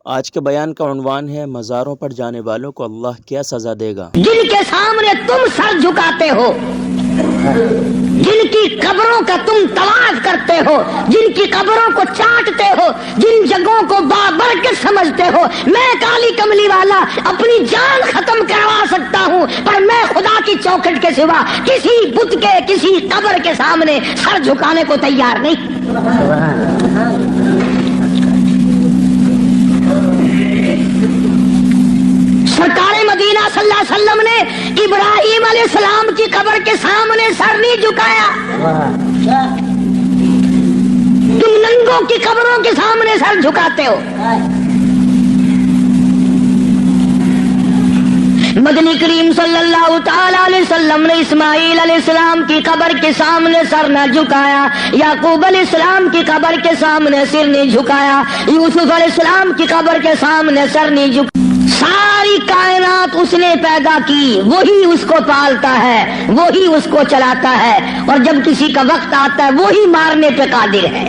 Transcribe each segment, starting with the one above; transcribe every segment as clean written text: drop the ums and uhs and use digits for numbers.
آج کے بیان کا عنوان ہے مزاروں پر جانے والوں کو اللہ کیا سزا دے گا۔ جن کے سامنے تم سر جھکاتے ہو، جن کی قبروں کا تم طواف کرتے ہو، جن کی قبروں کو چاٹتے ہو، جن جگہوں کو بابرکت سمجھتے ہو، میں کالی کملی والا اپنی جان ختم کروا سکتا ہوں، پر میں خدا کی چوکھٹ کے سوا کسی بت کے کسی قبر کے سامنے سر جھکانے کو تیار نہیں۔ سرکار مدینہ صلی اللہ علیہ وسلم نے ابراہیم علیہ السلام کی قبر کے سامنے سر نہیں جھکایا، تم ننگوں کی قبروں کے سامنے سر جھکاتے ہو۔ مدنی کریم صلی اللہ تعالی علیہ وسلم نے اسماعیل علیہ السلام کی قبر کے سامنے سر نہ جھکایا، یعقوب علیہ السلام کی قبر کے سامنے سر نہیں جھکایا، یوسف علیہ السلام کی قبر کے سامنے سر نہیں جھکایا۔ ساری کائنات اس نے پیدا کی، وہی اس کو پالتا ہے، وہی اس کو چلاتا ہے، اور جب کسی کا وقت آتا ہے وہی مارنے پہ قادر ہے۔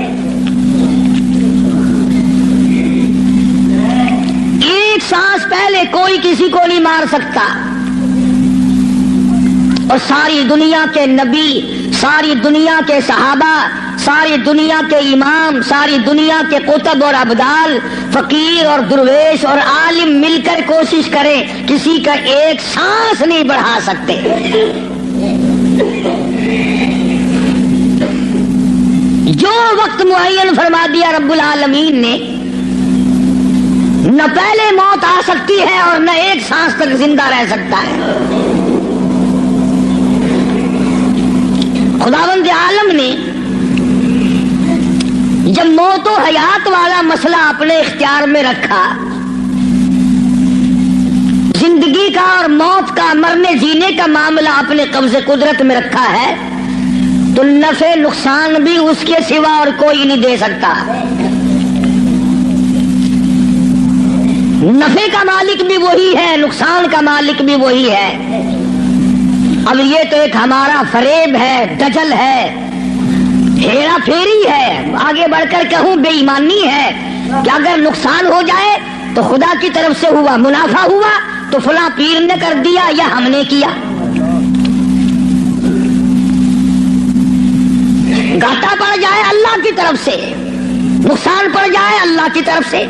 ایک سانس پہلے کوئی کسی کو نہیں مار سکتا، اور ساری دنیا کے نبی، ساری دنیا کے صحابہ، ساری دنیا کے امام، ساری دنیا کے قطب اور ابدال، فقیر اور درویش اور عالم مل کر کوشش کریں، کسی کا ایک سانس نہیں بڑھا سکتے۔ جو وقت معین فرما دیا رب العالمین نے، نہ پہلے موت آ سکتی ہے اور نہ ایک سانس تک زندہ رہ سکتا ہے۔ خداوند عالم نے جب موت و حیات والا مسئلہ اپنے اختیار میں رکھا، زندگی کا اور موت کا، مرنے جینے کا معاملہ اپنے قبضے قدرت میں رکھا ہے، تو نفع نقصان بھی اس کے سوا اور کوئی نہیں دے سکتا۔ نفع کا مالک بھی وہی ہے، نقصان کا مالک بھی وہی ہے۔ اب یہ تو ایک ہمارا فریب ہے، دجل ہے، ہیرا پھیری ہے، آگے بڑھ کر کہوں بے ایمانی ہے کہ اگر نقصان ہو جائے تو خدا کی طرف سے ہوا، منافع ہوا تو فلاں پیر نے کر دیا یا ہم نے کیا، گھاٹا پڑ جائے اللہ کی طرف سے، نقصان پڑ جائے اللہ کی طرف سے،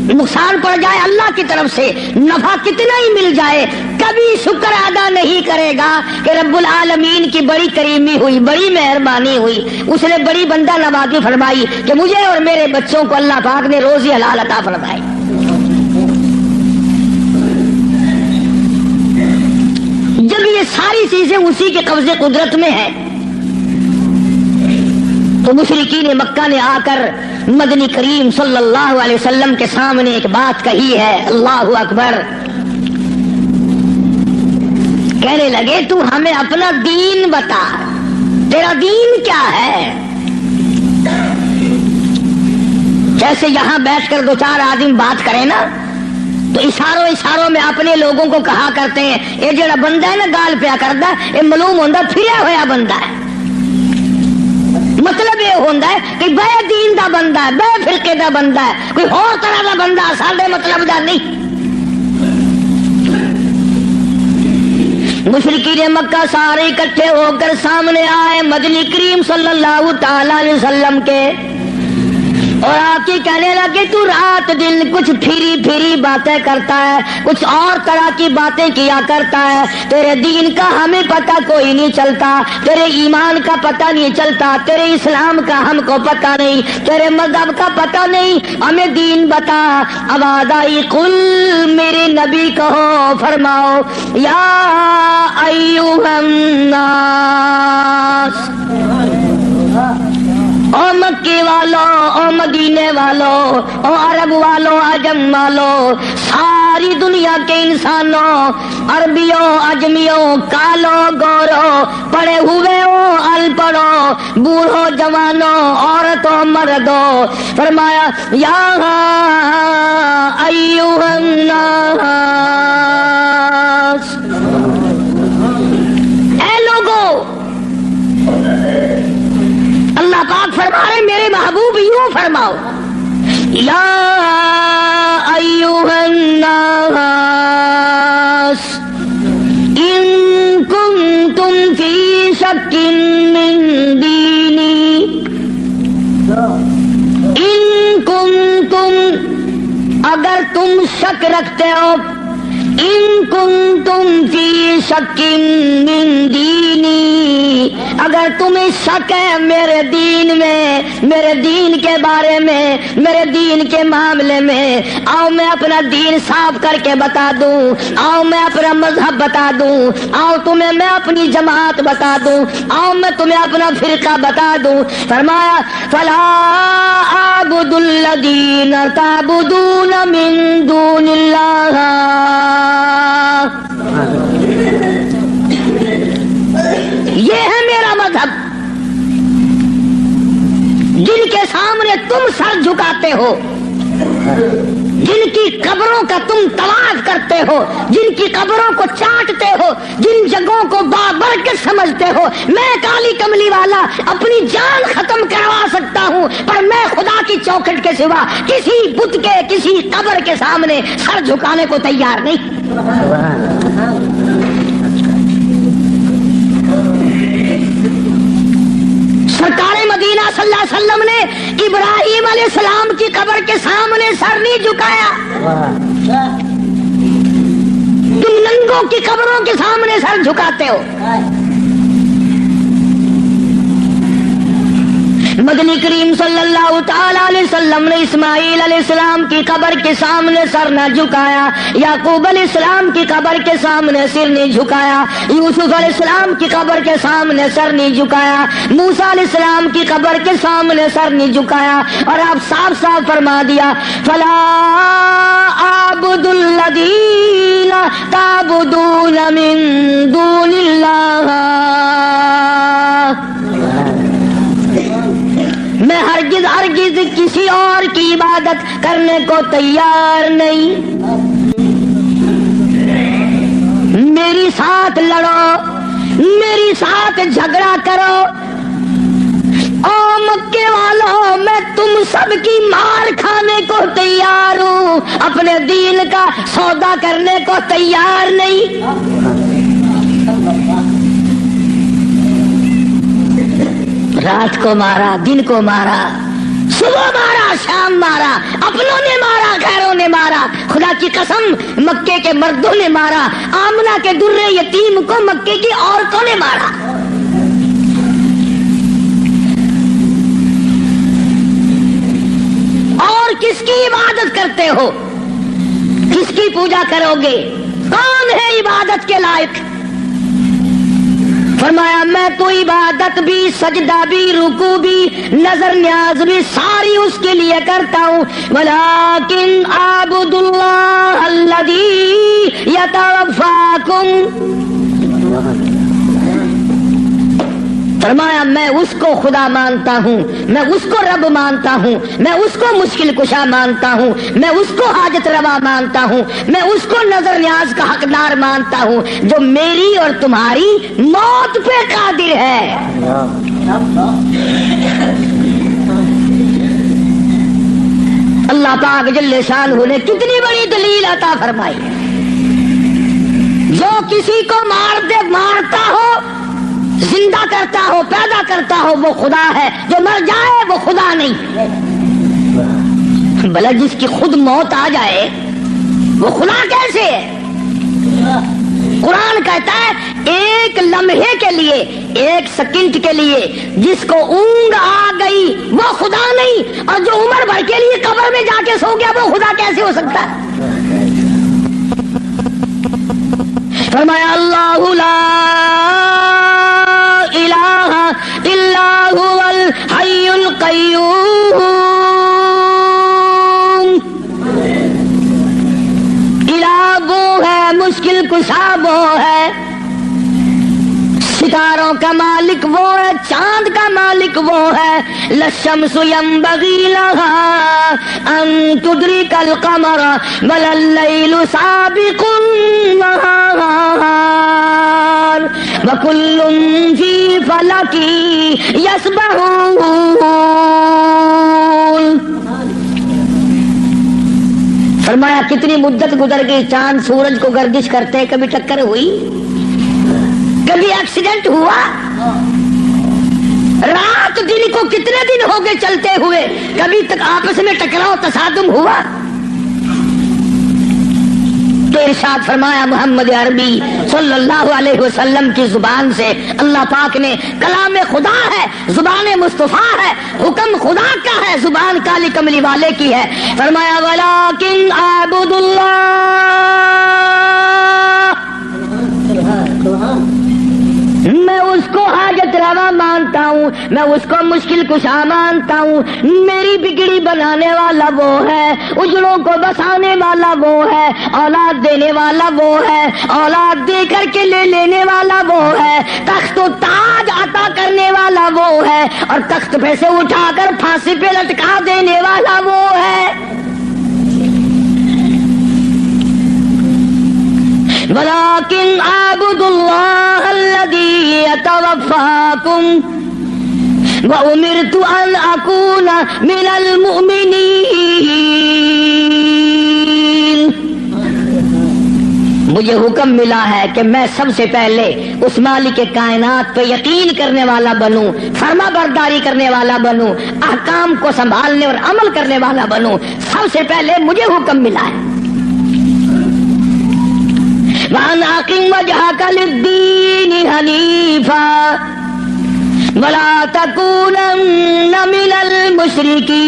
نقصان پڑ جائے اللہ کی طرف سے، نفع کتنا ہی مل جائے، کبھی شکر ادا نہیں کرے گا کہ رب العالمین کی بڑی کریمی ہوئی، بڑی مہربانی ہوئی، اس نے بڑی بندہ نوازی فرمائی کہ مجھے اور میرے بچوں کو اللہ پاک نے روزی حلال عطا فرمائی۔ جب یہ ساری چیزیں اسی کے قبضے قدرت میں ہیں، تو مشرکین مکہ نے آ کر مدنی کریم صلی اللہ علیہ وسلم کے سامنے ایک بات کہی ہے، اللہ اکبر، کہنے لگے تو ہمیں اپنا دین بتا، تیرا دین کیا ہے؟ جیسے یہاں بیٹھ کر دو چار آدمی بات کریں نا تو اشاروں میں اپنے لوگوں کو کہا کرتے ہیں یہ جڑا بندہ ہے نا گال پیا کردا ہے، یہ معلوم ہوندا پھریا ہویا بندہ ہے، مطلب یہ ہوتا ہے کہ بے دین دا بندہ ہے، بے فرقے دا بندہ ہے، کوئی اور طرح دا بندہ ساڈے مطلب دا نہیں۔ مشرکین مکہ سارے اکٹھے ہو کر سامنے آئے مدنی کریم صلی اللہ تعالی علیہ وسلم کے، اور آپ کی کہنے لگے تو رات دن کچھ پھری باتیں کرتا ہے، کچھ اور طرح کی باتیں کیا کرتا ہے، تیرے دین کا ہمیں پتہ کوئی نہیں چلتا، تیرے ایمان کا پتہ نہیں چلتا، تیرے اسلام کا ہم کو پتہ نہیں، تیرے مذہب کا پتہ نہیں، ہمیں دین بتا۔ آواز آئی قل، میرے نبی کہو، فرماؤ یا ایھا الناس، او مکی والو، او مدینے والو، او عرب والو، عجم والو، ساری دنیا کے انسانوں، عربیوں، عجمیوں، کالو گورو، پڑھے ہوئے ہو، ان پڑھو، بوڑھو جوانوں، عورتوں، مردوں، فرمایا یا ایھا الناس، اے لوگو، اللہ پاک فرما رہے میرے محبوب یوں فرماؤ یا اگر تم شک رکھتے ہو ان کنتم فی شک من دینی، اگر تمہیں شک ہے میرے دین میں، میرے دین کے بارے میں، میرے دین کے معاملے میں، آؤ میں اپنا دین صاف کر کے بتا دوں، آؤ میں اپنا مذہب بتا دوں، آؤ تمہیں میں اپنی جماعت بتا دوں، آؤ میں تمہیں اپنا فرقہ بتا دوں۔ فرمایا فلا اعبد الذین تعبدون من دون اللہ، یہ ہے میرا مذہب، جن کے سامنے تم سر جھکاتے ہو، جن کی قبروں کا تم طواف کرتے ہو، جن کی قبروں کو چاٹتے ہو، جن جگہوں کو بابرکت سمجھتے ہو، میں کالی کملی والا اپنی جان ختم کروا سکتا ہوں، پر میں خدا کی چوکھٹ کے سوا کسی بت کے، کسی قبر کے سامنے سر جھکانے کو تیار نہیں۔ سرکار مدینہ صلی اللہ علیہ وسلم نے ابراہیم علیہ السلام کی قبر کے سامنے سر نہیں جھکایا، تم ننگوں کی قبروں کے سامنے سر جھکاتے ہو۔ مدنی کریم صلی اللہ تعالی علیہ وسلم نے اسماعیل علیہ السلام کی قبر کے سامنے سر نہ جھکایا، یعقوب علیہ السلام کی قبر کے سامنے سر نہیں جھکایا، یوسف علیہ السلام کی قبر کے سامنے سر نہیں جھکایا، موسیٰ علیہ السلام کی قبر کے سامنے سر نہیں جھکایا، اور آپ صاف صاف فرما دیا فلا اعبد الذین تعبدون من دون اللہ، میں ہرگز ہرگز کسی اور کی عبادت کرنے کو تیار نہیں۔ میری ساتھ لڑو، میری ساتھ جھگڑا کرو، او مکے والوں میں تم سب کی مار کھانے کو تیار ہوں، اپنے دین کا سودا کرنے کو تیار نہیں۔ رات کو مارا، دن کو مارا، صبح مارا، شام مارا، اپنوں نے مارا، غیروں نے مارا، خدا کی قسم مکے کے مردوں نے مارا، آمنہ کے درے یتیم کو مکے کی عورتوں نے مارا۔ اور کس کی عبادت کرتے ہو؟ کس کی پوجا کرو گے؟ کون ہے عبادت کے لائق؟ فرمایا میں تو عبادت بھی، سجدہ بھی، رکوع بھی، نظر نیاز بھی ساری اس کے لیے کرتا ہوں، ولیکن اعبد اللہ الذی یتوفاکم، فرمایا میں اس کو خدا مانتا ہوں، میں اس کو رب مانتا ہوں، میں اس کو مشکل کشا مانتا ہوں، میں اس کو حاجت روا مانتا ہوں، میں اس کو نظر نیاز کا حقدار مانتا ہوں، جو میری اور تمہاری موت پہ قادر ہے۔ اللہ پاک جل شانہ نے کتنی بڑی دلیل عطا فرمائی ہے، جو کسی کو مارتا ہو، زندہ کرتا ہو، پیدا کرتا ہو، وہ خدا ہے، جو مر جائے وہ خدا نہیں۔ بھلا جس کی خود موت آ جائے وہ خدا کیسے ہے؟ قرآن کہتا ہے ایک لمحے کے لیے، ایک سیکنڈ کے لیے جس کو اونگ آ گئی وہ خدا نہیں، اور جو عمر بھر کے لیے قبر میں جا کے سو گیا وہ خدا کیسے ہو سکتا ہے؟ فرمایا اللہ لا الہ الا هو الحی القیوم، الہ وہ ہے، مشکل کشا وہ ہے، ستاروں کا مالک وہ ہے، چاند کا مالک وہ ہے، للشمس ينبغي لها ان تدرك القمر ولا الليل سابق النهار وكل في فلك يسبحون۔ فرمایا کتنی مدت گزر گئی، چاند سورج کو گردش کرتے، کبھی ٹکر ہوئی، کبھی ایکسیڈنٹ ہوا، رات دن کو کتنے دن ہو گئے چلتے ہوئے، کبھی تک آپس میں ٹکراؤ تصادم ہوا؟ تو ارشاد فرمایا محمد عربی صلی اللہ علیہ وسلم کی زبان سے، اللہ پاک نے، کلام خدا ہے، زبان مصطفیٰ ہے، حکم خدا کا ہے، زبان کالی کملی والے کی ہے، فرمایا وَلَٰكِنْ أَعْبُدُ اللَّهَ، میں اس کو حاجت روا مانتا ہوں، میں اس کو مشکل کشا مانتا ہوں، میری بگڑی بنانے والا وہ ہے، اجڑوں کو بسانے والا وہ ہے، اولاد دینے والا وہ ہے، اولاد دے کر کے لے لینے والا وہ ہے، تخت و تاج عطا کرنے والا وہ ہے، اور تخت پہ سے اٹھا کر پھانسی پہ لٹکا دینے والا وہ ہے۔ وَلَٰكِنْ أَعْبُدُ اللَّهَ الَّذِي يَتَوَفَّاكُمْ وَأُمِرْتُ أَنْ أَكُونَ مِنَ الْمُؤْمِنِينَ، مجھے حکم ملا ہے کہ میں سب سے پہلے اس مالک کائنات پہ یقین کرنے والا بنوں، فرما برداری کرنے والا بنوں، احکام کو سنبھالنے اور عمل کرنے والا بنوں، سب سے پہلے مجھے حکم ملا ہے۔ وَأَنْ أَقِمْ وَجْهَكَ لِلدِّينِ حَنِيفًا وَلَا تَكُونَنَّ مِنَ الْمُشْرِكِينَ،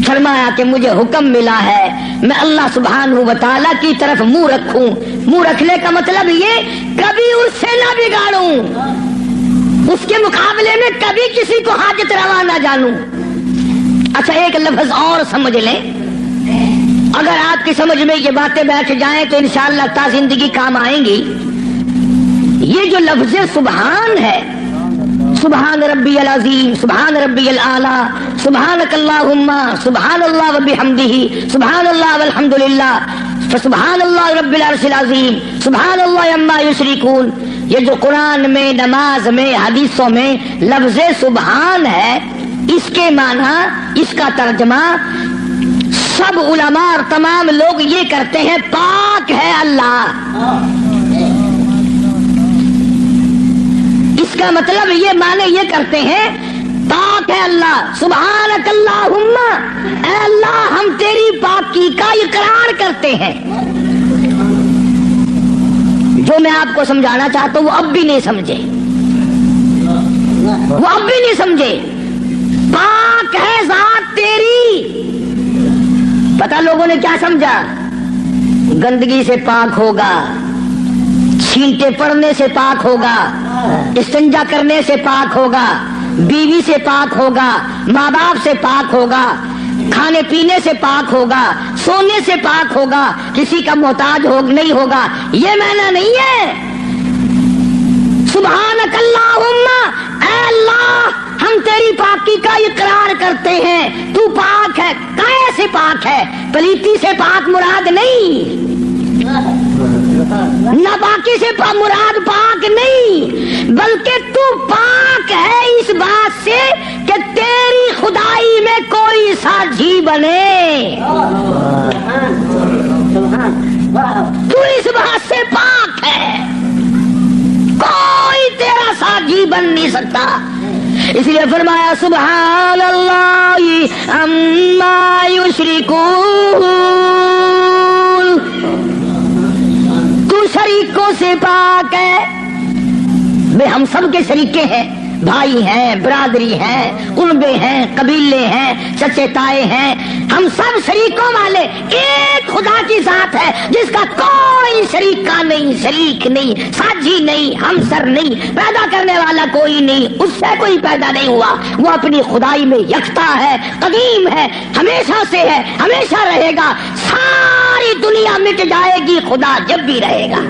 فرمایا کہ مجھے حکم ملا ہے میں اللہ سبحانہ و تعالیٰ کی طرف منہ رکھوں، منہ رکھنے کا مطلب یہ کبھی اس سے نہ بگاڑوں، اس کے مقابلے میں کبھی کسی کو حاجت روا نہ جانوں۔ اچھا ایک لفظ اور سمجھ لیں، اگر آپ کی سمجھ میں یہ باتیں بیٹھ جائیں تو انشاءاللہ تا زندگی کام آئیں گی۔ یہ جو لفظ سبحان ہے، سبحان ربی العظیم، سبحان ربی الاعلیٰ، سبحانک اللہم، سبحان اللہ وبحمدہ، سبحان اللہ والحمدللہ، فسبحان اللہ رب العرش العظیم، سبحان اللہ عما یشرکون، یہ جو قرآن میں، نماز میں، حدیثوں میں لفظ سبحان ہے، اس کے معنی، اس کا ترجمہ سب علماء اور تمام لوگ یہ کرتے ہیں پاک ہے اللہ۔ اس کا مطلب یہ معنی یہ کرتے ہیں پاک ہے اللہ، سبحانک اللہم، اے اللہ ہم تیری پاکی کا اقرار کرتے ہیں۔ جو میں آپ کو سمجھانا چاہتا ہوں وہ اب بھی نہیں سمجھے، وہ اب بھی نہیں سمجھے، پاک ہے ذات تیری۔ پتہ لوگوں نے کیا سمجھا، گندگی سے پاک ہوگا، چھینٹے پڑنے سے پاک ہوگا، استنجا کرنے سے پاک ہوگا، بیوی سے پاک ہوگا، ماں باپ سے پاک ہوگا، کھانے پینے سے پاک ہوگا، سونے سے پاک ہوگا، کسی کا محتاج نہیں ہوگا۔ یہ معنی نہیں ہے۔ سبحانک اللہم، اے اللہ ہم تیری پاکی کا اقرار کرتے ہیں، تو پاک ہے۔ کیسے پاک ہے؟ پلیتی سے پاک مراد نہیں، ناپاکی سے مراد پاک نہیں، بلکہ تو پاک ہے اس بات سے کہ تیری خدائی میں کوئی ساجی بنے، تو اس بات سے پاک ہے، کوئی تیرا ساجی بن نہیں سکتا۔ اس لیے فرمایا سبحان اللہ عما یشرکون، تو شریکوں سے پاک ہے۔ ہم سب کے شریکے ہیں، بھائی ہیں، برادری ہیں، قربے ہیں، قبیلے ہیں، چچے تائے ہیں، ہم سب شریکوں والے ایک خدا کی ذات ہے جس کا کوئی شریکہ نہیں، شریک نہیں، ساجی نہیں، ہمسر نہیں، پیدا کرنے والا کوئی نہیں، اس سے کوئی پیدا نہیں ہوا، وہ اپنی خدائی میں یکتا ہے، قدیم ہے، ہمیشہ سے ہے، ہمیشہ رہے گا، ساری دنیا مٹ جائے گی، خدا جب بھی رہے گا۔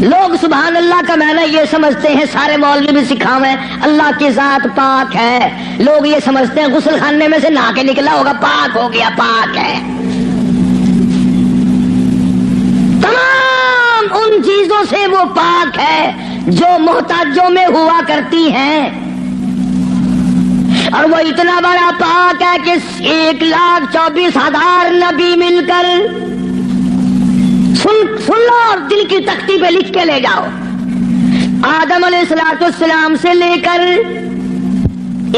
لوگ سبحان اللہ کا معنی یہ سمجھتے ہیں، سارے مولوی بھی سکھاویں اللہ کی ذات پاک ہے، لوگ یہ سمجھتے ہیں غسل خانے میں سے نہا کے نکلا ہوگا پاک ہو گیا، پاک ہے۔ تمام ان چیزوں سے وہ پاک ہے جو محتاجوں میں ہوا کرتی ہیں، اور وہ اتنا بڑا پاک ہے کہ 1,24,000 نبی مل کر سن لو اور دل کی تختی پہ لکھ کے لے جاؤ، آدم علیہ السلام سے لے کر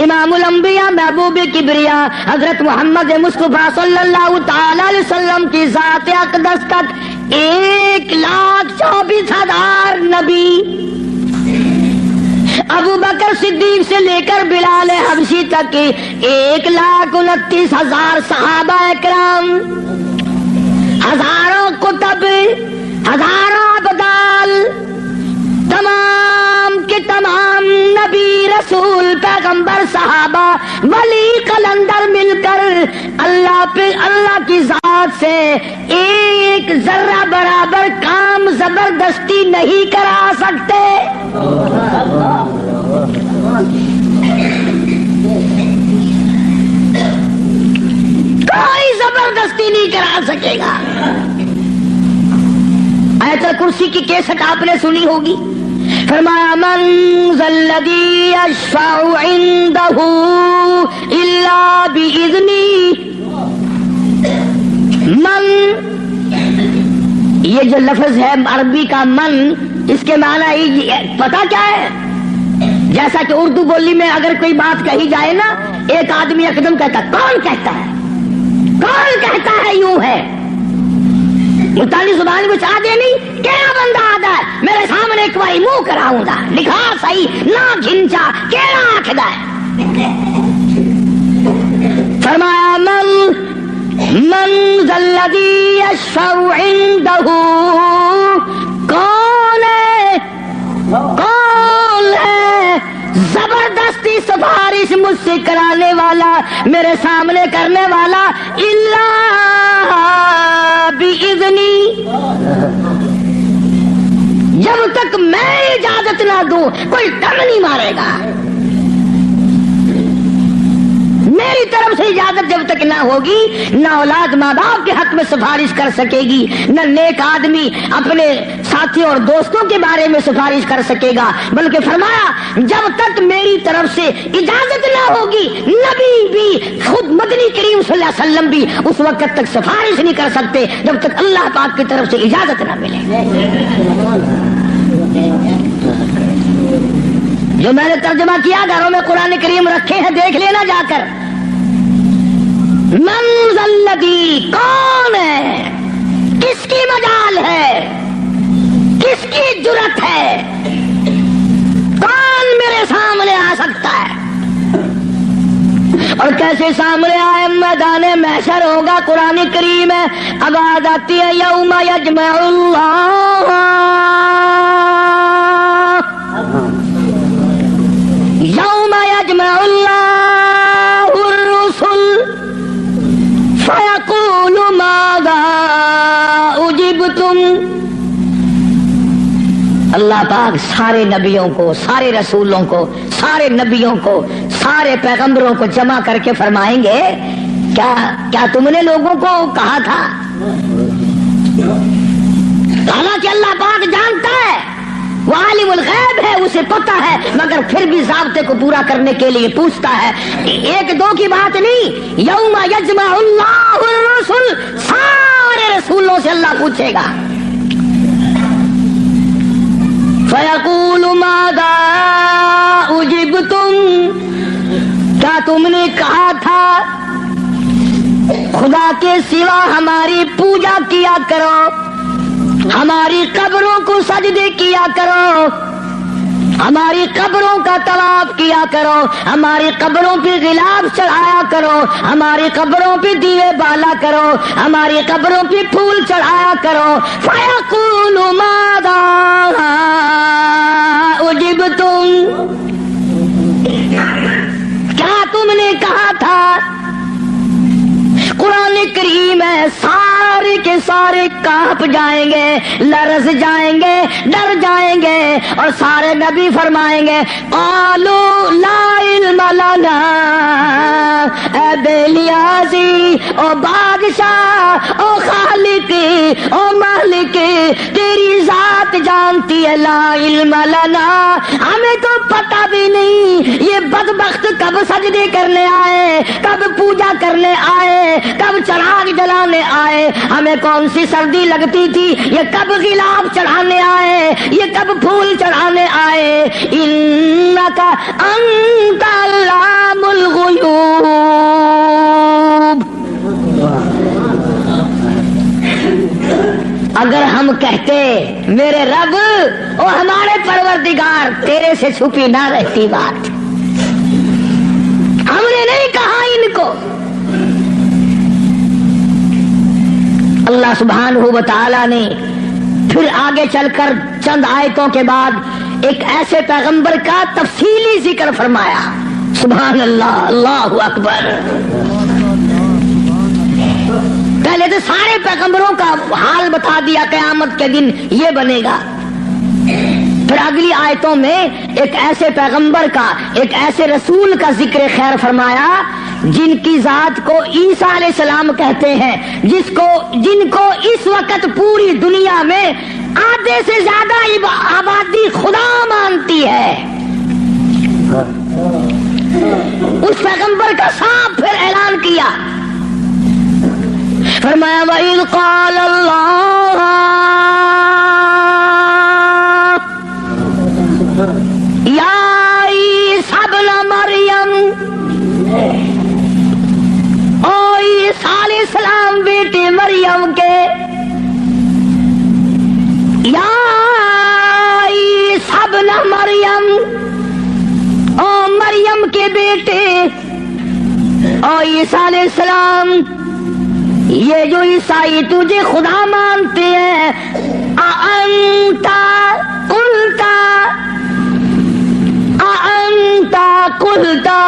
امام الانبیاء محبوب کبریا حضرت محمد مصطفیٰ صلی اللہ تعالی علیہ وسلم کی ذات اقدس تک 1,24,000 نبی، ابو بکر صدیق سے لے کر بلال حبشی تک 1,29,000 صحابہ اکرام، ہزاروں کتب، ہزاروں ابدال، تمام کے تمام نبی رسول پیغمبر صحابہ ولی قلندر مل کر اللہ کی ذات سے ایک ذرہ برابر کام زبردستی نہیں کرا سکتے۔ کوئی زبردستی نہیں کرا سکے گا۔ آیت الکرسی کی کیسٹ آپ نے سنی ہوگی، فرمایا من ذا الذی یشفع عنده الا باذنہ۔ من، یہ جو لفظ ہے عربی کا من، اس کے معنی پتہ کیا ہے؟ جیسا کہ اردو بولی میں اگر کوئی بات کہی جائے نا، ایک آدمی یکدم کہتا ہے کون کہتا ہے، کون کہتا ہے، یوں ہے ملتانی زبان میں چاہ دے نہیں، کیڑا بندہ آدھا ہے میرے سامنے ایک باری منہ کراؤں گا، لکھا صحیح نہ گھنچا، کیڑا آکھدا ہے؟ فرمایا من ذا الذی یشفع عنده، کون ہے زبردستی سفارش مجھ سے کرانے والا، میرے سامنے کرنے والا، الا باذنی، جب تک میں اجازت نہ دوں کوئی دم نہیں مارے گا۔ میری طرف سے اجازت جب تک نہ ہوگی، نہ اولاد ماں باپ کے حق میں سفارش کر سکے گی، نہ نیک آدمی اپنے ساتھیوں اور دوستوں کے بارے میں سفارش کر سکے گا، بلکہ فرمایا جب تک میری طرف سے اجازت نہ ہوگی، نبی بھی، خود مدنی کریم صلی اللہ علیہ وسلم بھی اس وقت تک سفارش نہیں کر سکتے جب تک اللہ پاک کی طرف سے اجازت نہ ملے۔ جو میں نے ترجمہ کیا، گھروں میں قرآن کریم رکھے ہیں، دیکھ لینا جا کر۔ من ذا الذی، کون ہے، کس کی مجال ہے، کس کی جرت ہے، کون میرے سامنے آ سکتا ہے؟ اور کیسے سامنے آئے؟ میدان محشر ہوگا۔ قرآن کریم ہے، آواز آتی ہے یوم یجمع اللہ، یوم یجمع اللہ الرسل فیقول ماذا اجبتم۔ اللہ پاک سارے نبیوں کو، سارے رسولوں کو، سارے نبیوں کو، سارے پیغمبروں کو جمع کر کے فرمائیں گے کیا تم نے لوگوں کو کہا تھا؟ حالانکہ اللہ پاک جانتا ہے، وہ عالم الغیب ہے، اسے پتہ ہے، مگر پھر بھی ضابطے کو پورا کرنے کے لیے پوچھتا ہے۔ ایک دو کی بات نہیں، یوم یجمع اللہ الرسل، سارے رسولوں سے اللہ پوچھے گا۔ فَيَقُولُ مَاذَا أُجِبْتُمْ، کیا تم نے کہا تھا خدا کے سوا ہماری پوجا کیا کرو، ہماری قبروں کو سجدے کیا کرو، ہماری قبروں کا طواف کیا کرو، ہماری قبروں پہ غلاف چڑھایا کرو، ہماری قبروں پہ دیوے بالا کرو، ہماری قبروں پہ پھول چڑھایا کرو۔ فَيَقُولُ مَاذَا أُجِبْتُمْ، کیا تم نے کہا تھا؟ قرآن کریم ہے، سارے کے سارے کانپ جائیں گے، لرز جائیں گے، ڈر جائیں گے، اور سارے نبی فرمائیں گے قالوا لا علم لنا، اے بے نیازی، او بادشاہ، او خالق، او مالک، تیری ذات جانتی ہے، لا علم لنا، ہمیں تو پتہ بھی نہیں یہ بدبخت کب سجدے کرنے آئے، کب پوجا کرنے آئے، کب چراغ جلانے آئے، ہمیں کون سی سردی لگتی تھی، یہ کب غلاف چڑھانے آئے، یہ کب پھول چڑھانے آئے۔ انک انت علام اگر ہم کہتے میرے رب اور ہمارے پروردگار تیرے سے چھپی نہ رہتی بات، ہم نے نہیں کہا ان کو. اللہ سبحانہ و تعالی نے پھر آگے چل کر چند آیتوں کے بعد ایک ایسے پیغمبر کا تفصیلی ذکر فرمایا. سبحان اللہ، اللہ اکبر. پہلے تو سارے پیغمبروں کا حال بتا دیا، قیامت کے دن یہ بنے گا. پھر اگلی آیتوں میں ایک ایسے پیغمبر کا، ایک ایسے رسول کا ذکر خیر فرمایا جن کی ذات کو عیسیٰ علیہ السلام کہتے ہیں، جن کو اس وقت پوری دنیا میں آدھے سے زیادہ آبادی خدا مانتی ہے. اس پیغمبر کا صاف پھر اعلان کیا، فرمایا وَإِذْ قَالَ اللَّهُ يَا عِيسَى ابْنَ مَرْيَمَ، او عیسیٰ علیہ السلام بیٹے مریم کے، یا عیسیٰ ابن مریم، او مریم کے بیٹے، او عیسیٰ علیہ السلام، یہ جو عیسائی تجھے خدا مانتے ہیں، قلتا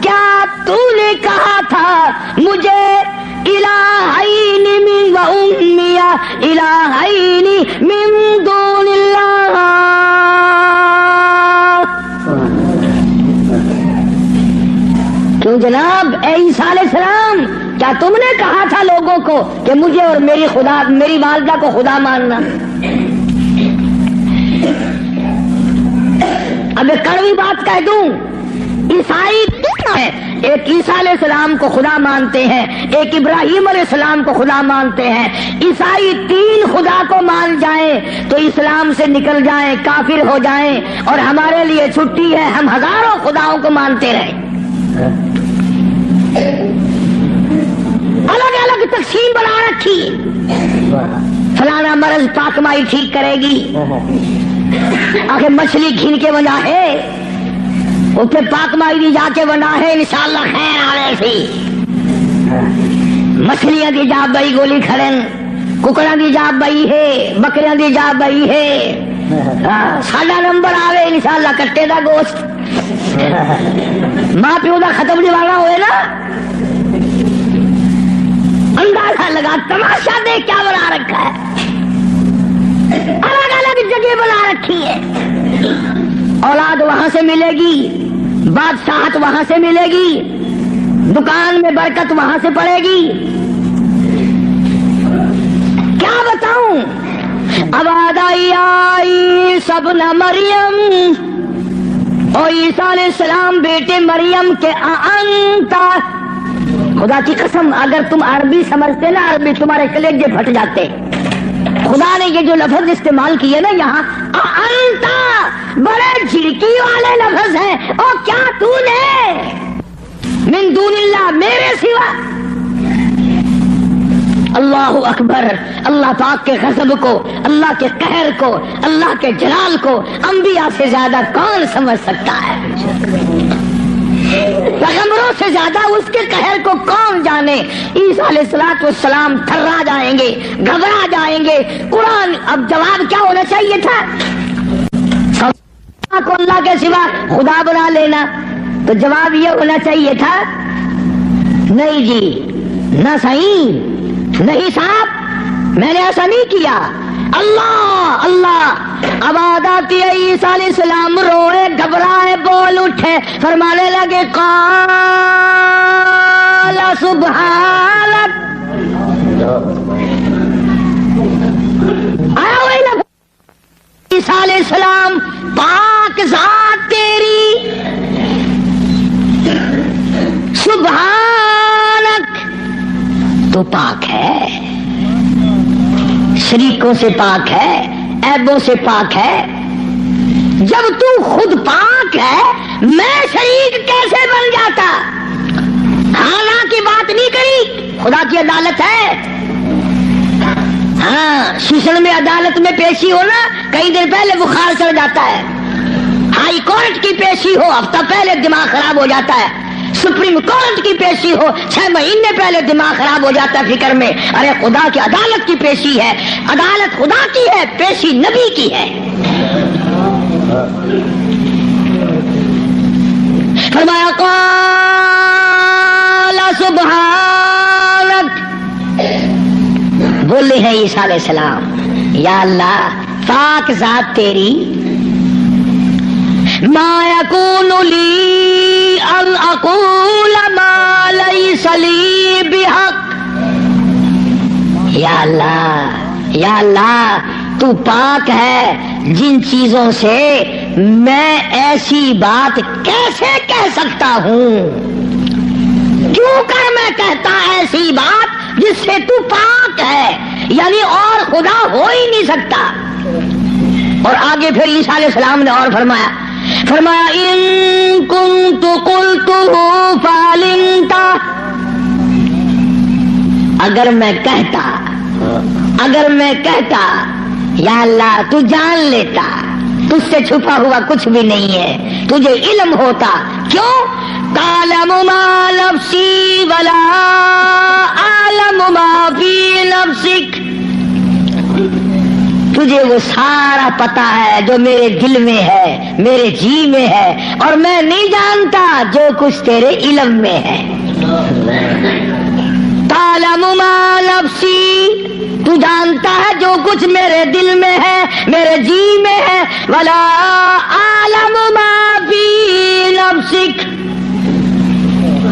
کیا تو نے کہا تھا مجھے الہین من و امی الہین من دون اللہ. کیوں جناب اے عیسیٰ علیہ السلام، کیا تم نے کہا تھا لوگوں کو کہ مجھے اور میری والدہ کو خدا ماننا؟ اب ایک کڑوی بات کہہ دوں، عیسائی ہے، ایک عیسیٰ علیہ السلام کو خدا مانتے ہیں، ایک ابراہیم علیہ السلام کو خدا مانتے ہیں. عیسائی تین خدا کو مان جائیں تو اسلام سے نکل جائیں، کافر ہو جائیں، اور ہمارے لیے چھٹی ہے، ہم ہزاروں خداؤں کو مانتے رہیں. الگ الگ تقسیم بنا رکھی، فلانا مرض پاک مائی ٹھیک کرے گی، آخر مچھلی گھن کے بنا ہے، اسے پاک مائی دی جا کے بنا ہے، انشاءاللہ خیر آ رہے تھی. مچھلیاں دی جا بئی گولی کھڑن، ککڑا دی جا بئی ہے، بکریاں دی جا بئی ہے، ساڈا نمبر آوے انشاءاللہ کٹے دا گوشت. ماں پیو دا ختم دیوانا ہوئے نا، اندازہ لگا تماشا دیکھ کیا بنا رکھا ہے. الگ الگ جگہ بنا رکھی ہے. اولاد وہاں سے ملے گی، بادشاہت وہاں سے ملے گی، دکان میں برکت وہاں سے پڑے گی. کیا بتاؤں؟ اب عیسیٰ ابن مریم، اور عیسیٰ علیہ السلام بیٹے مریم کے، انتا، خدا کی قسم اگر تم عربی سمجھتے نا، عربی تمہارے کلیجے پھٹ جاتے. خدا نے یہ جو لفظ استعمال کیے نا یہاں، انتا، بڑے جھڑکی والے لفظ ہیں. اور کیا تو نے من دون اللہ، میرے سوا. اللہ اکبر. اللہ پاک کے غضب کو، اللہ کے قہر کو، اللہ کے جلال کو انبیاء سے زیادہ کون سمجھ سکتا ہے؟ پیغمبروں سے زیادہ اس کے قہر کو کون جانے؟ عیسیٰ علیہ السلام تھرا جائیں گے، گھبرا جائیں گے. قرآن اب جواب کیا ہونا چاہیے تھا؟ کو اللہ کے سوا خدا بنا لینا، تو جواب یہ ہونا چاہیے تھا، نہیں جی، نہ صحیح، نہیں صاحب، میں نے ایسا نہیں کیا. اللہ اللہ. اب آداتی عیسیٰ علیہ السلام روئے، گھبرائے، بول اٹھے، فرمانے لگے قال سبحانک. آیا وہی لفظ، عیسیٰ علیہ السلام، پاک ذات تیری، سبحانک، تو پاک ہے، شریکوں سے پاک ہے، عیبوں سے پاک ہے. جب تو خود پاک ہے، میں شریک کیسے بن جاتا؟ حالانکہ کی بات نہیں کری، خدا کی عدالت ہے. ہاں شیشن میں عدالت میں پیشی ہو نا، کئی دن پہلے بخار چڑھ جاتا ہے، ہائی کورٹ کی پیشی ہو ہفتہ پہلے دماغ خراب ہو جاتا ہے، سپریم کورٹ کی پیشی ہو 6 مہینے پہلے دماغ خراب ہو جاتا ہے فکر میں. ارے خدا کی عدالت کی پیشی ہے، عدالت خدا کی ہے، پیشی نبی کی ہے. فرمایا قال سبحانک، بولے ہیں عیسیٰ علیہ السلام یا اللہ پاک ذات تیری، ما یکون لی ان اقول ما لیس لی بحق. یا اللہ تو پاک ہے، جن چیزوں سے میں ایسی بات کیسے کہہ سکتا ہوں؟ کیوں کر میں کہتا ایسی بات جس سے تو پاک ہے، یعنی اور خدا ہو ہی نہیں سکتا. اور آگے پھر عیسیٰ علیہ السلام نے اور فرمایا ان کنت قلتہ فعلمت، اگر میں کہتا یا اللہ تو جان لیتا، تجھ سے چھپا ہوا کچھ بھی نہیں ہے، تجھے علم ہوتا. کیوں؟ تعلم ما نفسی ولا اعلم ما فی نفسک، تجھے وہ سارا پتا ہے جو میرے دل میں ہے، میرے جی میں ہے، اور میں نہیں جانتا جو کچھ تیرے علم میں ہے. تعلم ما نفسی، تو جانتا ہے جو کچھ میرے دل میں ہے، میرے جی میں ہے. ولا اعلم ما فی نفسک،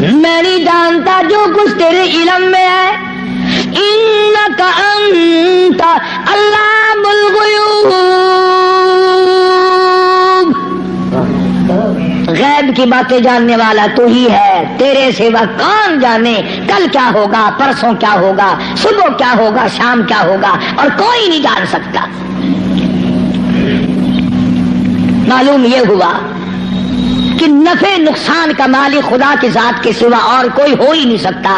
میں نہیں جانتا جو کچھ تیرے علم میں ہے. انک انت علام الغیوب، غیب کی باتیں جاننے والا تو ہی ہے، تیرے سوا کون جانے کل کیا ہوگا، پرسوں کیا ہوگا، صبح کیا ہوگا، شام کیا ہوگا، اور کوئی نہیں جان سکتا. معلوم یہ ہوا کہ نفع نقصان کا مالک خدا کی ذات کے سوا اور کوئی ہو ہی نہیں سکتا.